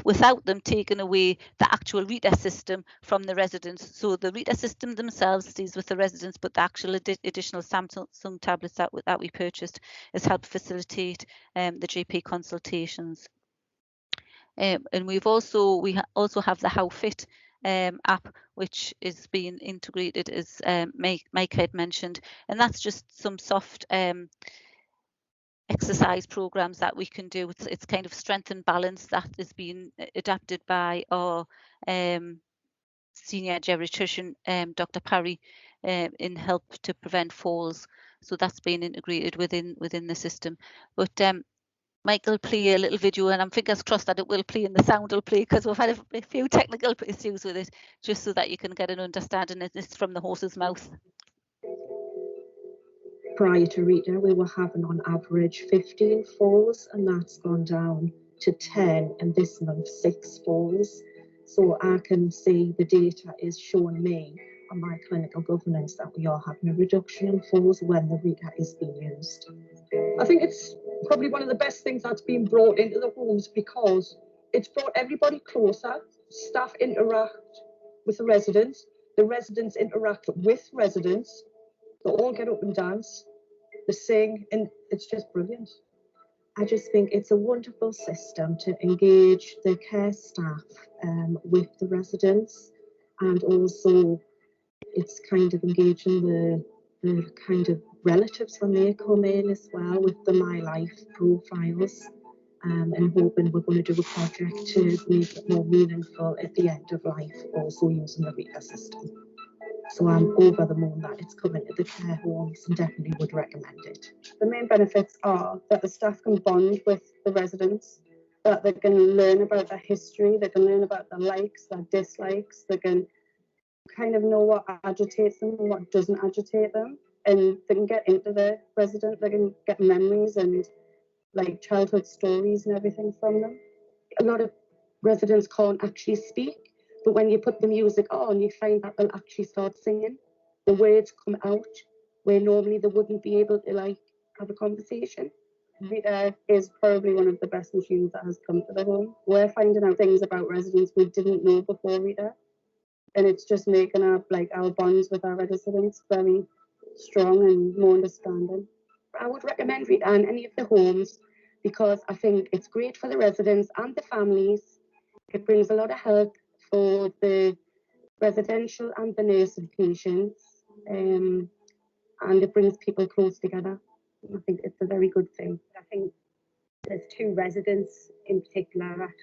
without them taking away the actual RITA system from the residents. So the RITA system themselves stays with the residents, but the actual additional Samsung tablets that we purchased has helped facilitate the GP consultations. And we also have the How Fit app, which is being integrated, as Mike had mentioned, and that's just some soft exercise programs that we can do. It's kind of strength and balance that is being adapted by our senior geriatrician, Dr. Parry, in help to prevent falls. So that's been integrated within the system. But Mike will play a little video, and I'm fingers crossed that it will play and the sound will play, because we've had a few technical issues with it, just so that you can get an understanding. It's from the horse's mouth. Prior to RITA, we were having on average 15 falls, and that's gone down to 10, and this month 6 falls. So I can see the data is showing me on my clinical governance that we are having a reduction in falls when the RITA is being used. I think it's probably one of the best things that's been brought into the homes, because it's brought everybody closer. Staff interact with the residents interact with residents. They all get up and dance, they sing, and it's just brilliant. I just think it's a wonderful system to engage the care staff with the residents, and also it's kind of engaging the kind of relatives when they come in as well with the My Life profiles, and hoping we're going to do a project to make it more meaningful at the end of life, also using the RITA system. So I'm over the moon that it's coming to the care homes, and definitely would recommend it. The main benefits are that the staff can bond with the residents, that they can learn about their history, they can learn about their likes, their dislikes, they can kind of know what agitates them and what doesn't agitate them, and they can get into the resident, they can get memories and like childhood stories and everything from them. A lot of residents can't actually speak, but when you put the music on, you find that they'll actually start singing. The words come out where normally they wouldn't be able to like have a conversation. RITA is probably one of the best machines that has come to the home. We're finding out things about residents we didn't know before RITA, and it's just making our bonds with our residents very strong and more understanding. I would recommend RITA in any of the homes, because I think it's great for the residents and the families. It brings a lot of help for the residential and the nursing patients, and it brings people close together. I think it's a very good thing. I think there's 2 residents in particular that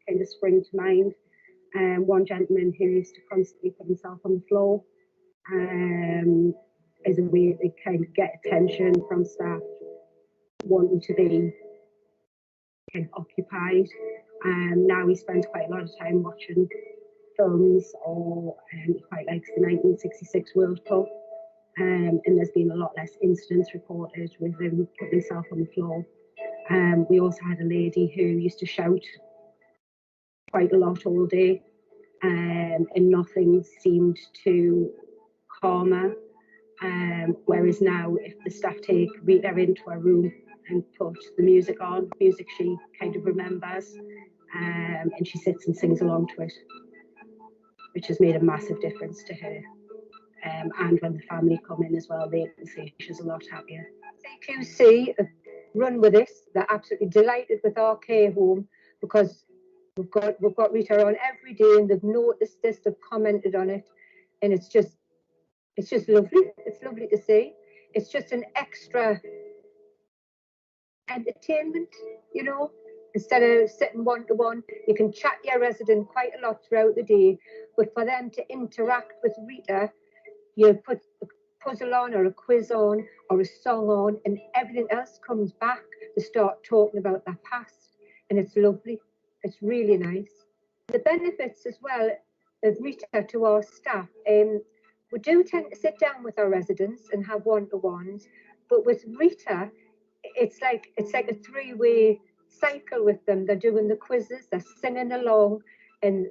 kind of spring to mind. One gentleman who used to constantly put himself on the floor as a way to kind of get attention from staff, wanting to be kind of occupied. Now he spends quite a lot of time watching films, or he quite likes the 1966 World Cup, and there's been a lot less incidents reported with him putting himself on the floor. We also had a lady who used to shout quite a lot all day, and nothing seemed to calm her. Whereas now, if the staff take RITA into a room and put the music on, music she kind of remembers, and she sits and sings along to it, which has made a massive difference to her. And when the family come in as well, they can see she's a lot happier. CQC run with this. They're absolutely delighted with our care home because we've got RITA on every day, and they've noticed this, they've commented on it, and it's just lovely. It's lovely to see. It's just an extra entertainment, you know. Instead of sitting one-to-one, you can chat to your resident quite a lot throughout the day, but for them to interact with RITA, you put a puzzle on or a quiz on or a song on, and everything else comes back to start talking about their past, and it's lovely. It's really nice. The benefits as well of RITA to our staff, we do tend to sit down with our residents and have one-to-ones, but with RITA, it's like a three-way cycle with them. They're doing the quizzes, they're singing along, and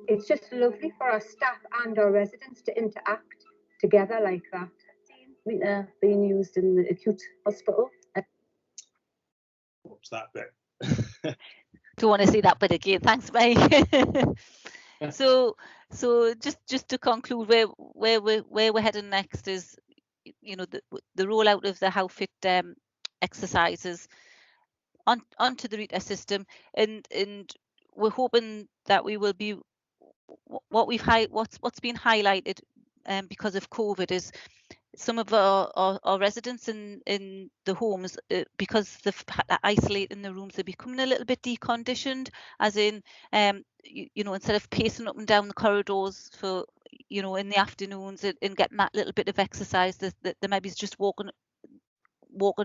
it's just lovely for our staff and our residents to interact together like that. RITA being used in the acute hospital. What's that bit? Don't want to see that bit again. Thanks, Mike. So just to conclude, where we're heading next is, you know, the rollout of the How Fit exercises onto the RITA system, and we're hoping that we will be what's been highlighted because of COVID is some of our residents in the homes, because they've had to isolate in the rooms, they're becoming a little bit deconditioned, as in, you know, instead of pacing up and down the corridors for, you know, in the afternoons and getting that little bit of exercise, that they maybe just walking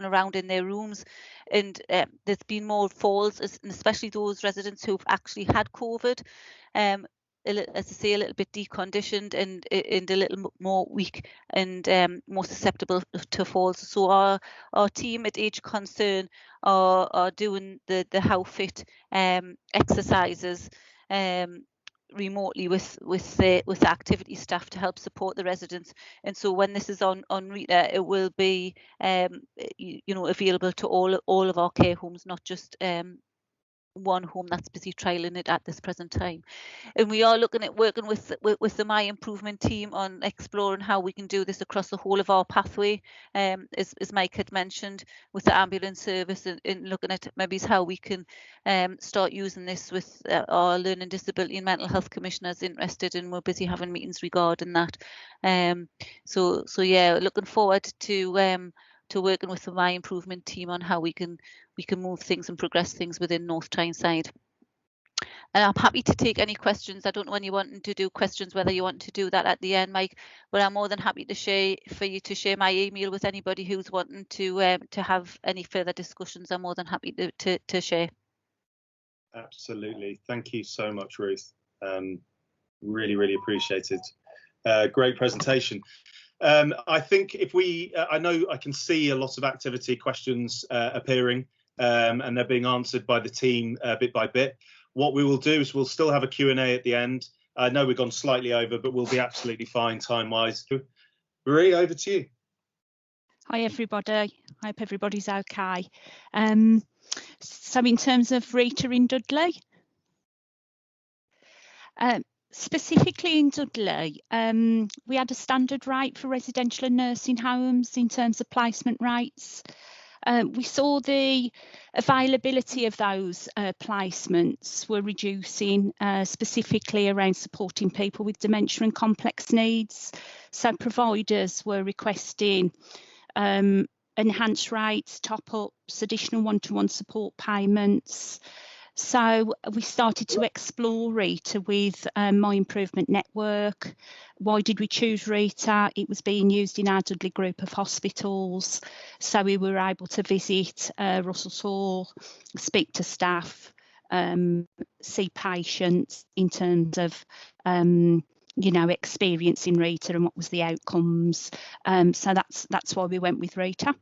around in their rooms, and there's been more falls, and especially those residents who've actually had COVID, as I say, a little bit deconditioned and a little more weak and more susceptible to falls. So our team at Age Concern are doing the How Fit exercises remotely with the activity staff to help support the residents. And so when this is on RITA, it will be you know, available to all of our care homes, not just one home that's busy trialing it at this present time. And we are looking at working with the My Improvement team on exploring how we can do this across the whole of our pathway, as Mike had mentioned, with the ambulance service, and looking at maybe how we can start using this with our Learning Disability and Mental Health Commissioners interested, and we're busy having meetings regarding that. So yeah, looking forward to working with the My Improvement team on how we can move things and progress things within North Tyneside. And I'm happy to take any questions. I don't know when you want to do questions, whether you want to do that at the end, Mike, but I'm more than happy to share my email with anybody who's wanting to have any further discussions. I'm more than happy to share. Absolutely. Thank you so much, Ruth. Really appreciated. Great presentation. I think if I know I can see a lot of activity questions appearing, and they're being answered by the team bit by bit. What we will do is we'll still have a Q&A at the end. I know we've gone slightly over, but we'll be absolutely fine time-wise. Marie, over to you. Hi everybody, hope everybody's okay. So in terms of RITA in Dudley, specifically in Dudley, we had a standard rate for residential and nursing homes in terms of placement rates. We saw the availability of those placements were reducing, specifically around supporting people with dementia and complex needs. So providers were requesting enhanced rates, top-ups, additional one-to-one support payments. So we started to explore RITA with My Improvement Network. Why did we choose RITA? It was being used in our Dudley group of hospitals. So we were able to visit Russell's Hall, speak to staff, see patients in terms of you know, experiencing RITA and what was the outcomes. So that's why we went with RITA.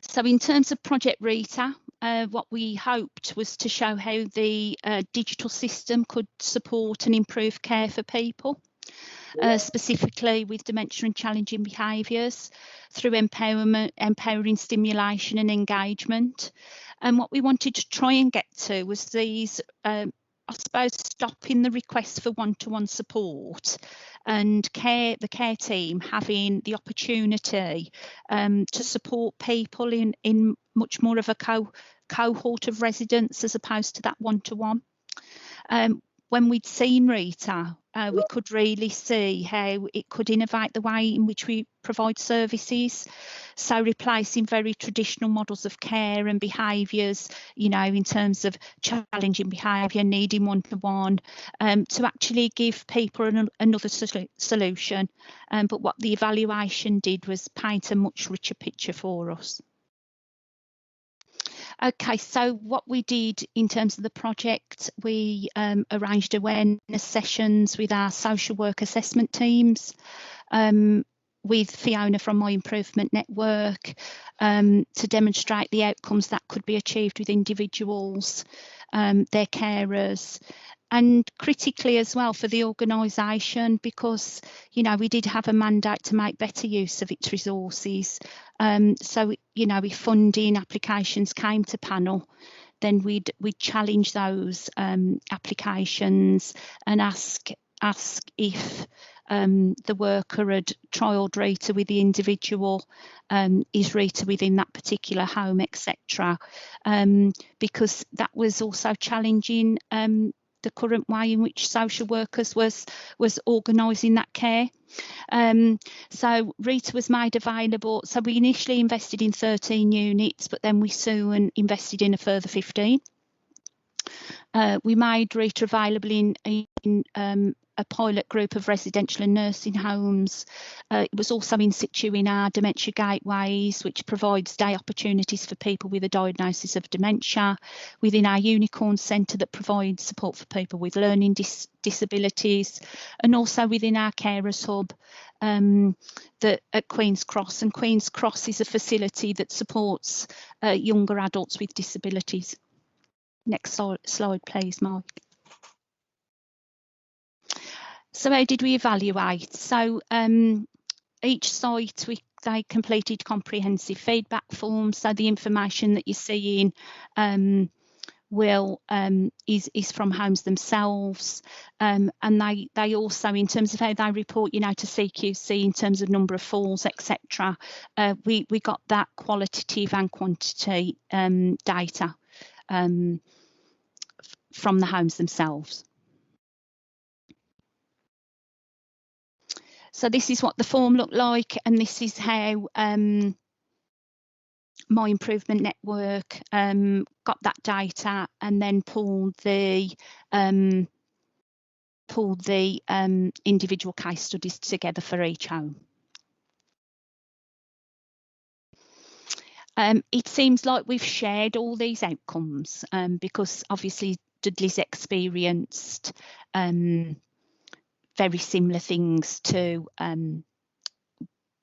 So in terms of Project RITA, what we hoped was to show how the digital system could support and improve care for people, specifically with dementia and challenging behaviours, through empowering stimulation and engagement. And what we wanted to try and get to was these I suppose, stopping the request for one-to-one support, and the care team having the opportunity to support people in much more of a cohort of residents as opposed to that one-to-one. When we'd seen RITA, we could really see how it could innovate the way in which we provide services. So replacing very traditional models of care and behaviours, you know, in terms of challenging behaviour, needing one-to-one, to actually give people another solution. But what the evaluation did was paint a much richer picture for us. Okay, so what we did in terms of the project, we arranged awareness sessions with our social work assessment teams, with Fiona from My Improvement Network, to demonstrate the outcomes that could be achieved with individuals, their carers, and critically as well for the organisation, because, you know, we did have a mandate to make better use of its resources. So, you know, if funding applications came to panel, then we'd challenge those applications and ask if the worker had trialled RITA with the individual, is RITA within that particular home, etc. Because that was also challenging the current way in which social workers was organising that care. So RITA was made available. So we initially invested in 13 units, but then we soon invested in a further 15. We made RITA available in a pilot group of residential and nursing homes. It was also in situ in our dementia gateways, which provides day opportunities for people with a diagnosis of dementia, within our Unicorn Centre that provides support for people with learning disabilities, and also within our carers hub at Queen's Cross. And Queen's Cross is a facility that supports younger adults with disabilities. Next slide, please, Mike. So how did we evaluate? So each site, they completed comprehensive feedback forms. So the information that you're seeing is from homes themselves, and they also, in terms of how they report, you know, to CQC in terms of number of falls, etc. We got that qualitative and quantity data from the homes themselves. So this is what the form looked like, and this is how My Improvement Network got that data and then pulled the individual case studies together for each home. It seems like we've shared all these outcomes because obviously Dudley's experienced very similar things to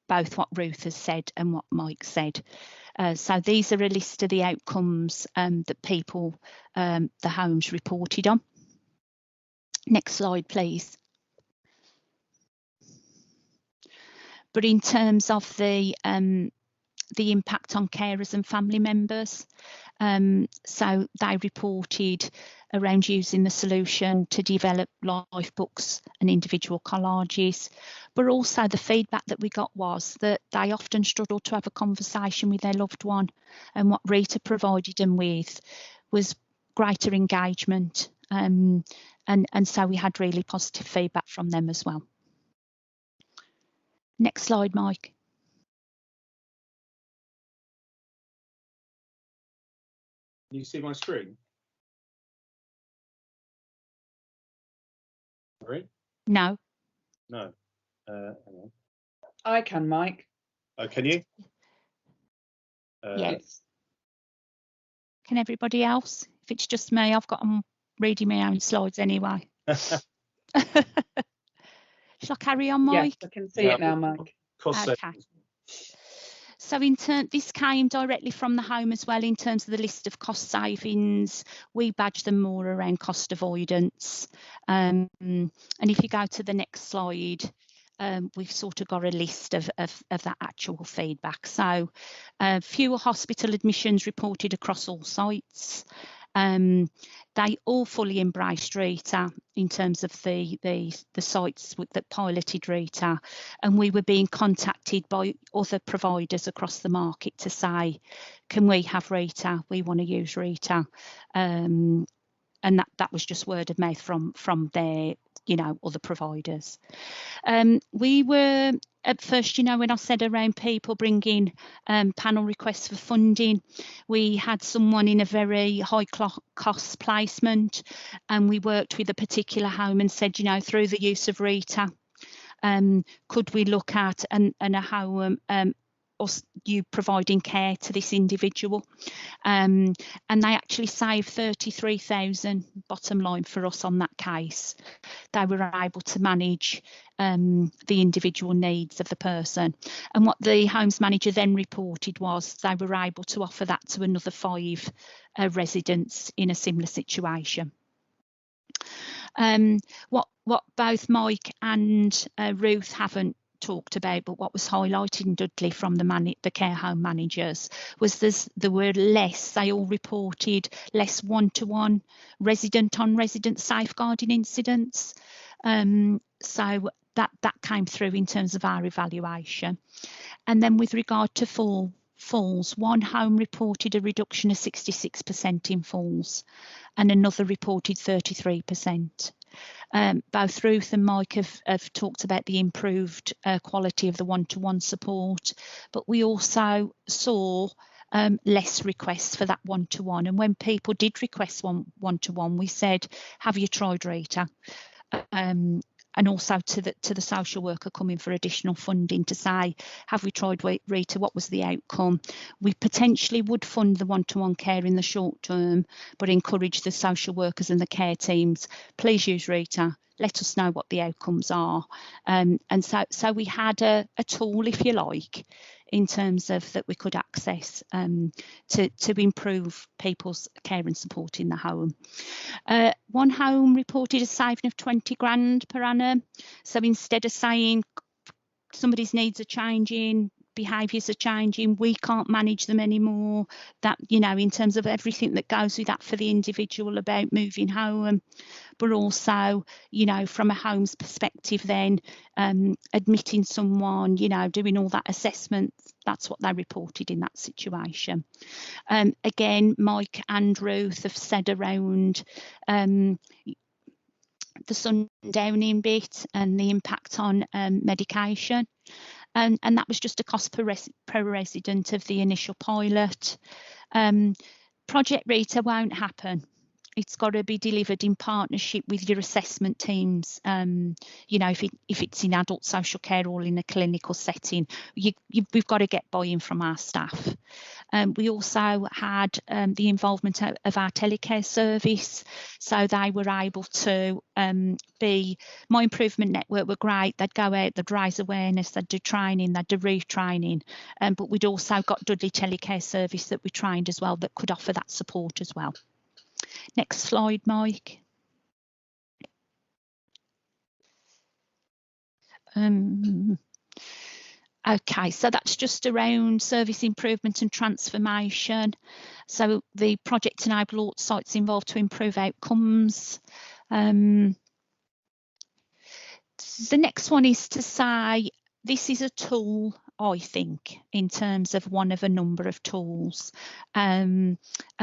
both what Ruth has said and what Mike said. So these are a list of the outcomes that people, the homes reported on. Next slide, please. But in terms of the impact on carers and family members, so they reported around using the solution to develop life books and individual collages, but also the feedback that we got was that they often struggled to have a conversation with their loved one, and what RITA provided them with was greater engagement, and so we had really positive feedback from them as well. Next slide, Mike. Can you see my screen? Sorry? No. No. Hang on. I can, Mike. Oh, can you? Yes. Can everybody else? If it's just me, I'm reading my own slides anyway. Shall I carry on, Mike? Yes, I can see it now, Mike. Okay. So this came directly from the home as well in terms of the list of cost savings. We badge them more around cost avoidance. And if you go to the next slide, we've sort of got a list of that actual feedback. So fewer hospital admissions reported across all sites. They all fully embraced RITA in terms of the sites that piloted RITA, and we were being contacted by other providers across the market to say, can we have RITA? We want to use RITA. And that was just word of mouth from their, other providers. We were at first, when I said around people bringing panel requests for funding, we had someone in a very high cost placement, and we worked with a particular home and said, through the use of RITA, could we look at a home you providing care to this individual, and they actually saved 33,000 bottom line for us on that case. They were able to manage the individual needs of the person, and what the homes manager then reported was they were able to offer that to another 5 residents in a similar situation. What both Mike and Ruth haven't talked about, but what was highlighted in Dudley from the care home managers was there were less, they all reported less one-to-one resident-on-resident safeguarding incidents. So that came through in terms of our evaluation. And then with regard to falls, one home reported a reduction of 66% in falls, and another reported 33%. Both Ruth and Mike have talked about the improved quality of the one-to-one support, but we also saw less requests for that one-to-one. And when people did request one-to-one, we said, have you tried RITA? And also to the social worker coming for additional funding to say, have we tried RITA? What was the outcome? We potentially would fund the one-to-one care in the short term, but encourage the social workers and the care teams, please use RITA. Let us know what the outcomes are. And so we had a tool, if you like, in terms of that we could access to improve people's care and support in the home. One home reported a saving of 20 grand per annum. So instead of saying somebody's needs are changing, behaviours are changing, we can't manage them anymore, that, in terms of everything that goes with that for the individual about moving home, but also, from a home's perspective then, admitting someone, doing all that assessment, that's what they reported in that situation. Again, Mike and Ruth have said around the sundowning bit and the impact on medication. And that was just a cost per resident of the initial pilot. Project RITA won't happen. It's got to be delivered in partnership with your assessment teams. If it's in adult social care or in a clinical setting, we've got to get buy-in from our staff. We also had the involvement of our telecare service, so they were able to be, My Improvement Network were great. They'd go out, they'd raise awareness, they'd do training, they'd do retraining, but we'd also got Dudley Telecare Service that we trained as well that could offer that support as well. Next slide, Mike. Okay, so that's just around service improvement and transformation. So the project enabled all sites involved to improve outcomes. The next one is to say this is a tool, I think, in terms of one of a number of tools. And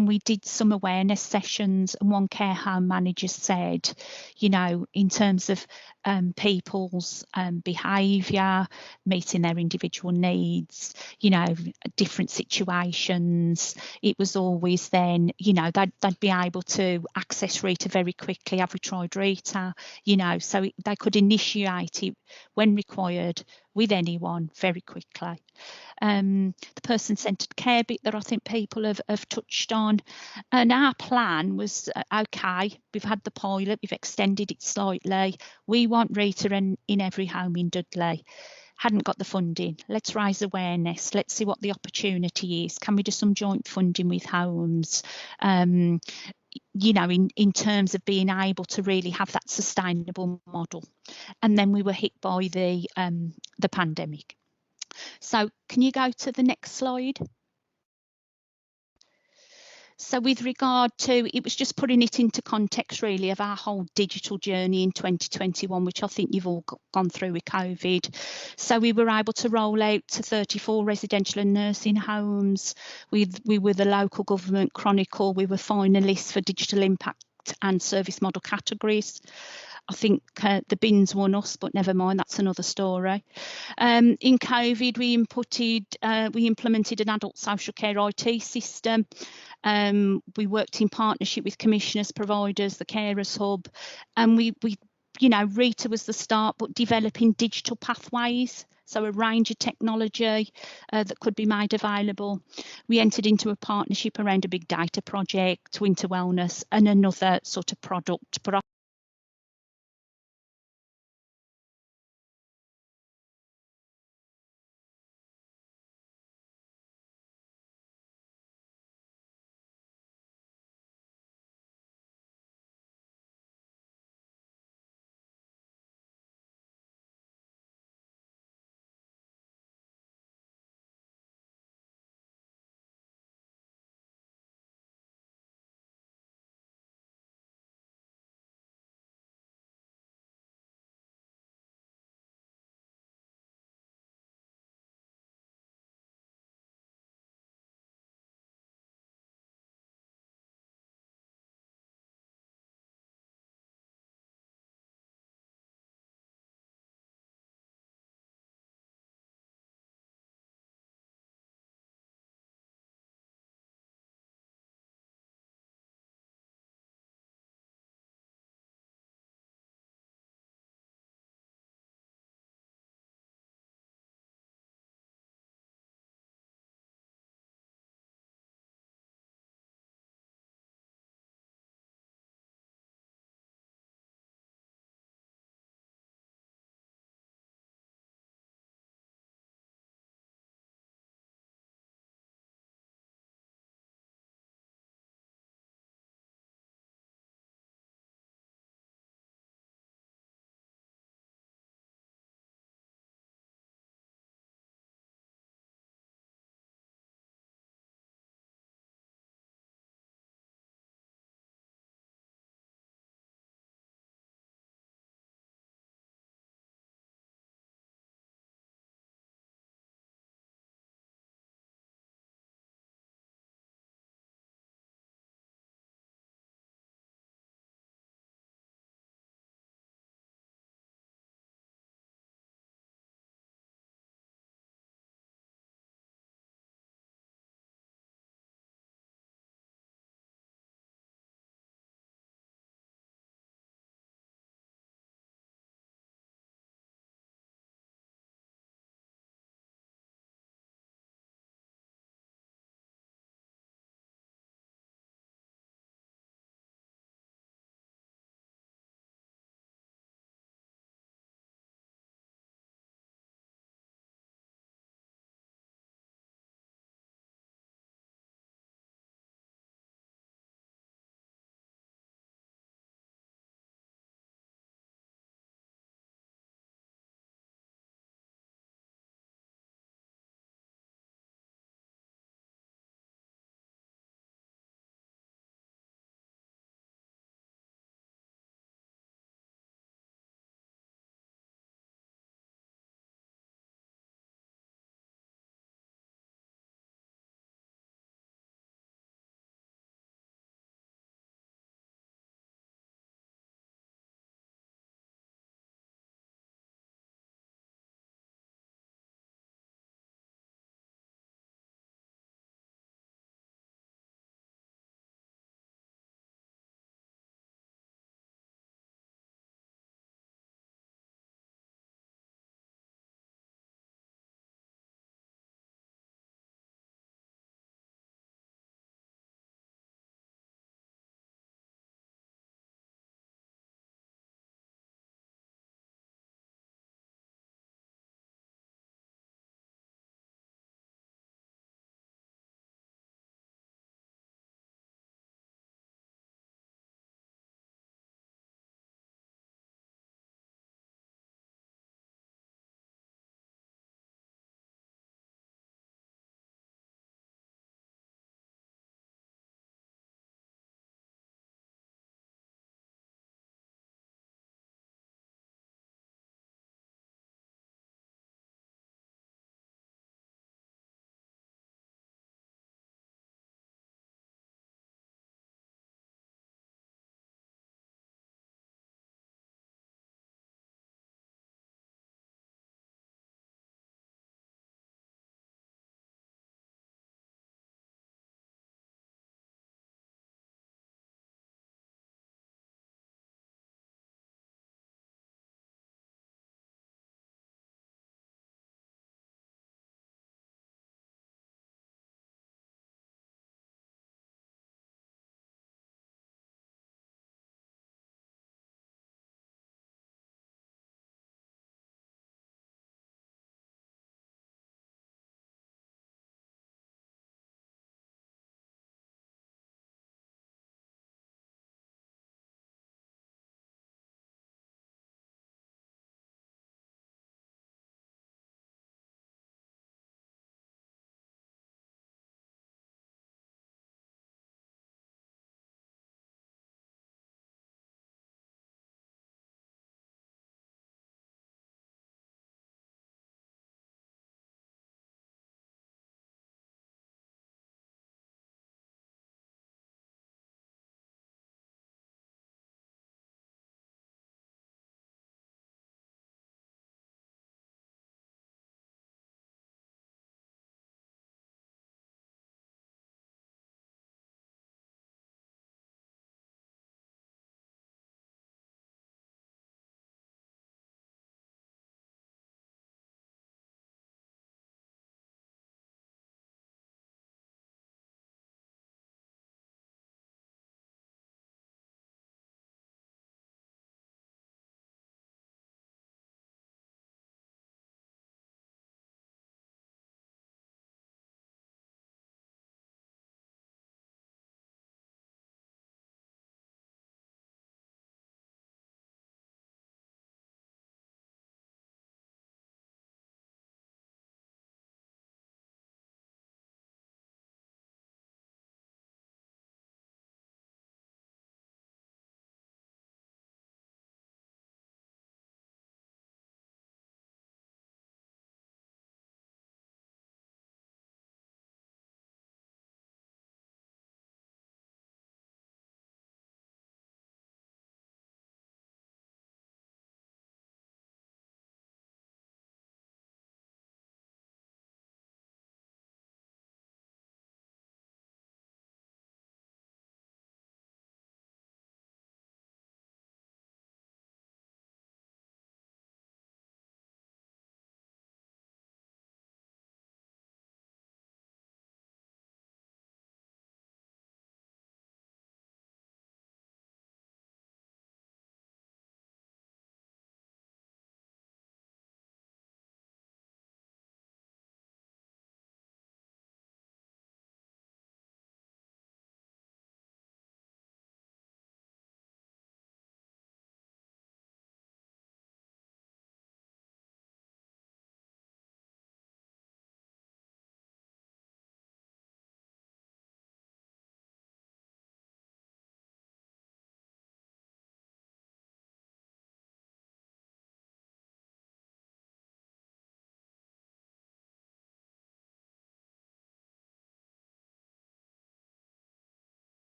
we did some awareness sessions, and one care home manager said, in terms of people's behaviour, meeting their individual needs, different situations, it was always then, they'd be able to access RITA very quickly. Have we tried RITA? So they could initiate it when required with anyone very quickly. The person-centred care bit that I think people have touched on, and our plan was, okay, we've had the pilot, we've extended it slightly, we want RITA in every home in Dudley. Hadn't got the funding, let's raise awareness, let's see what the opportunity is, can we do some joint funding with homes, in terms of being able to really have that sustainable model. And then we were hit by the pandemic. So can you go to the next slide? So with regard to, it was just putting it into context really of our whole digital journey in 2021, which I think you've all gone through with COVID. So we were able to roll out to 34 residential and nursing homes. We were the local government chronicle. We were finalists for digital impact and service model categories. I think the bins won us, but never mind, that's another story. In COVID, we implemented an adult social care IT system. We worked in partnership with commissioners, providers, the Carers Hub, and we you know, RITA was the start, but developing digital pathways. So a range of technology that could be made available. We entered into a partnership around a big data project, winter wellness, and another sort of product. But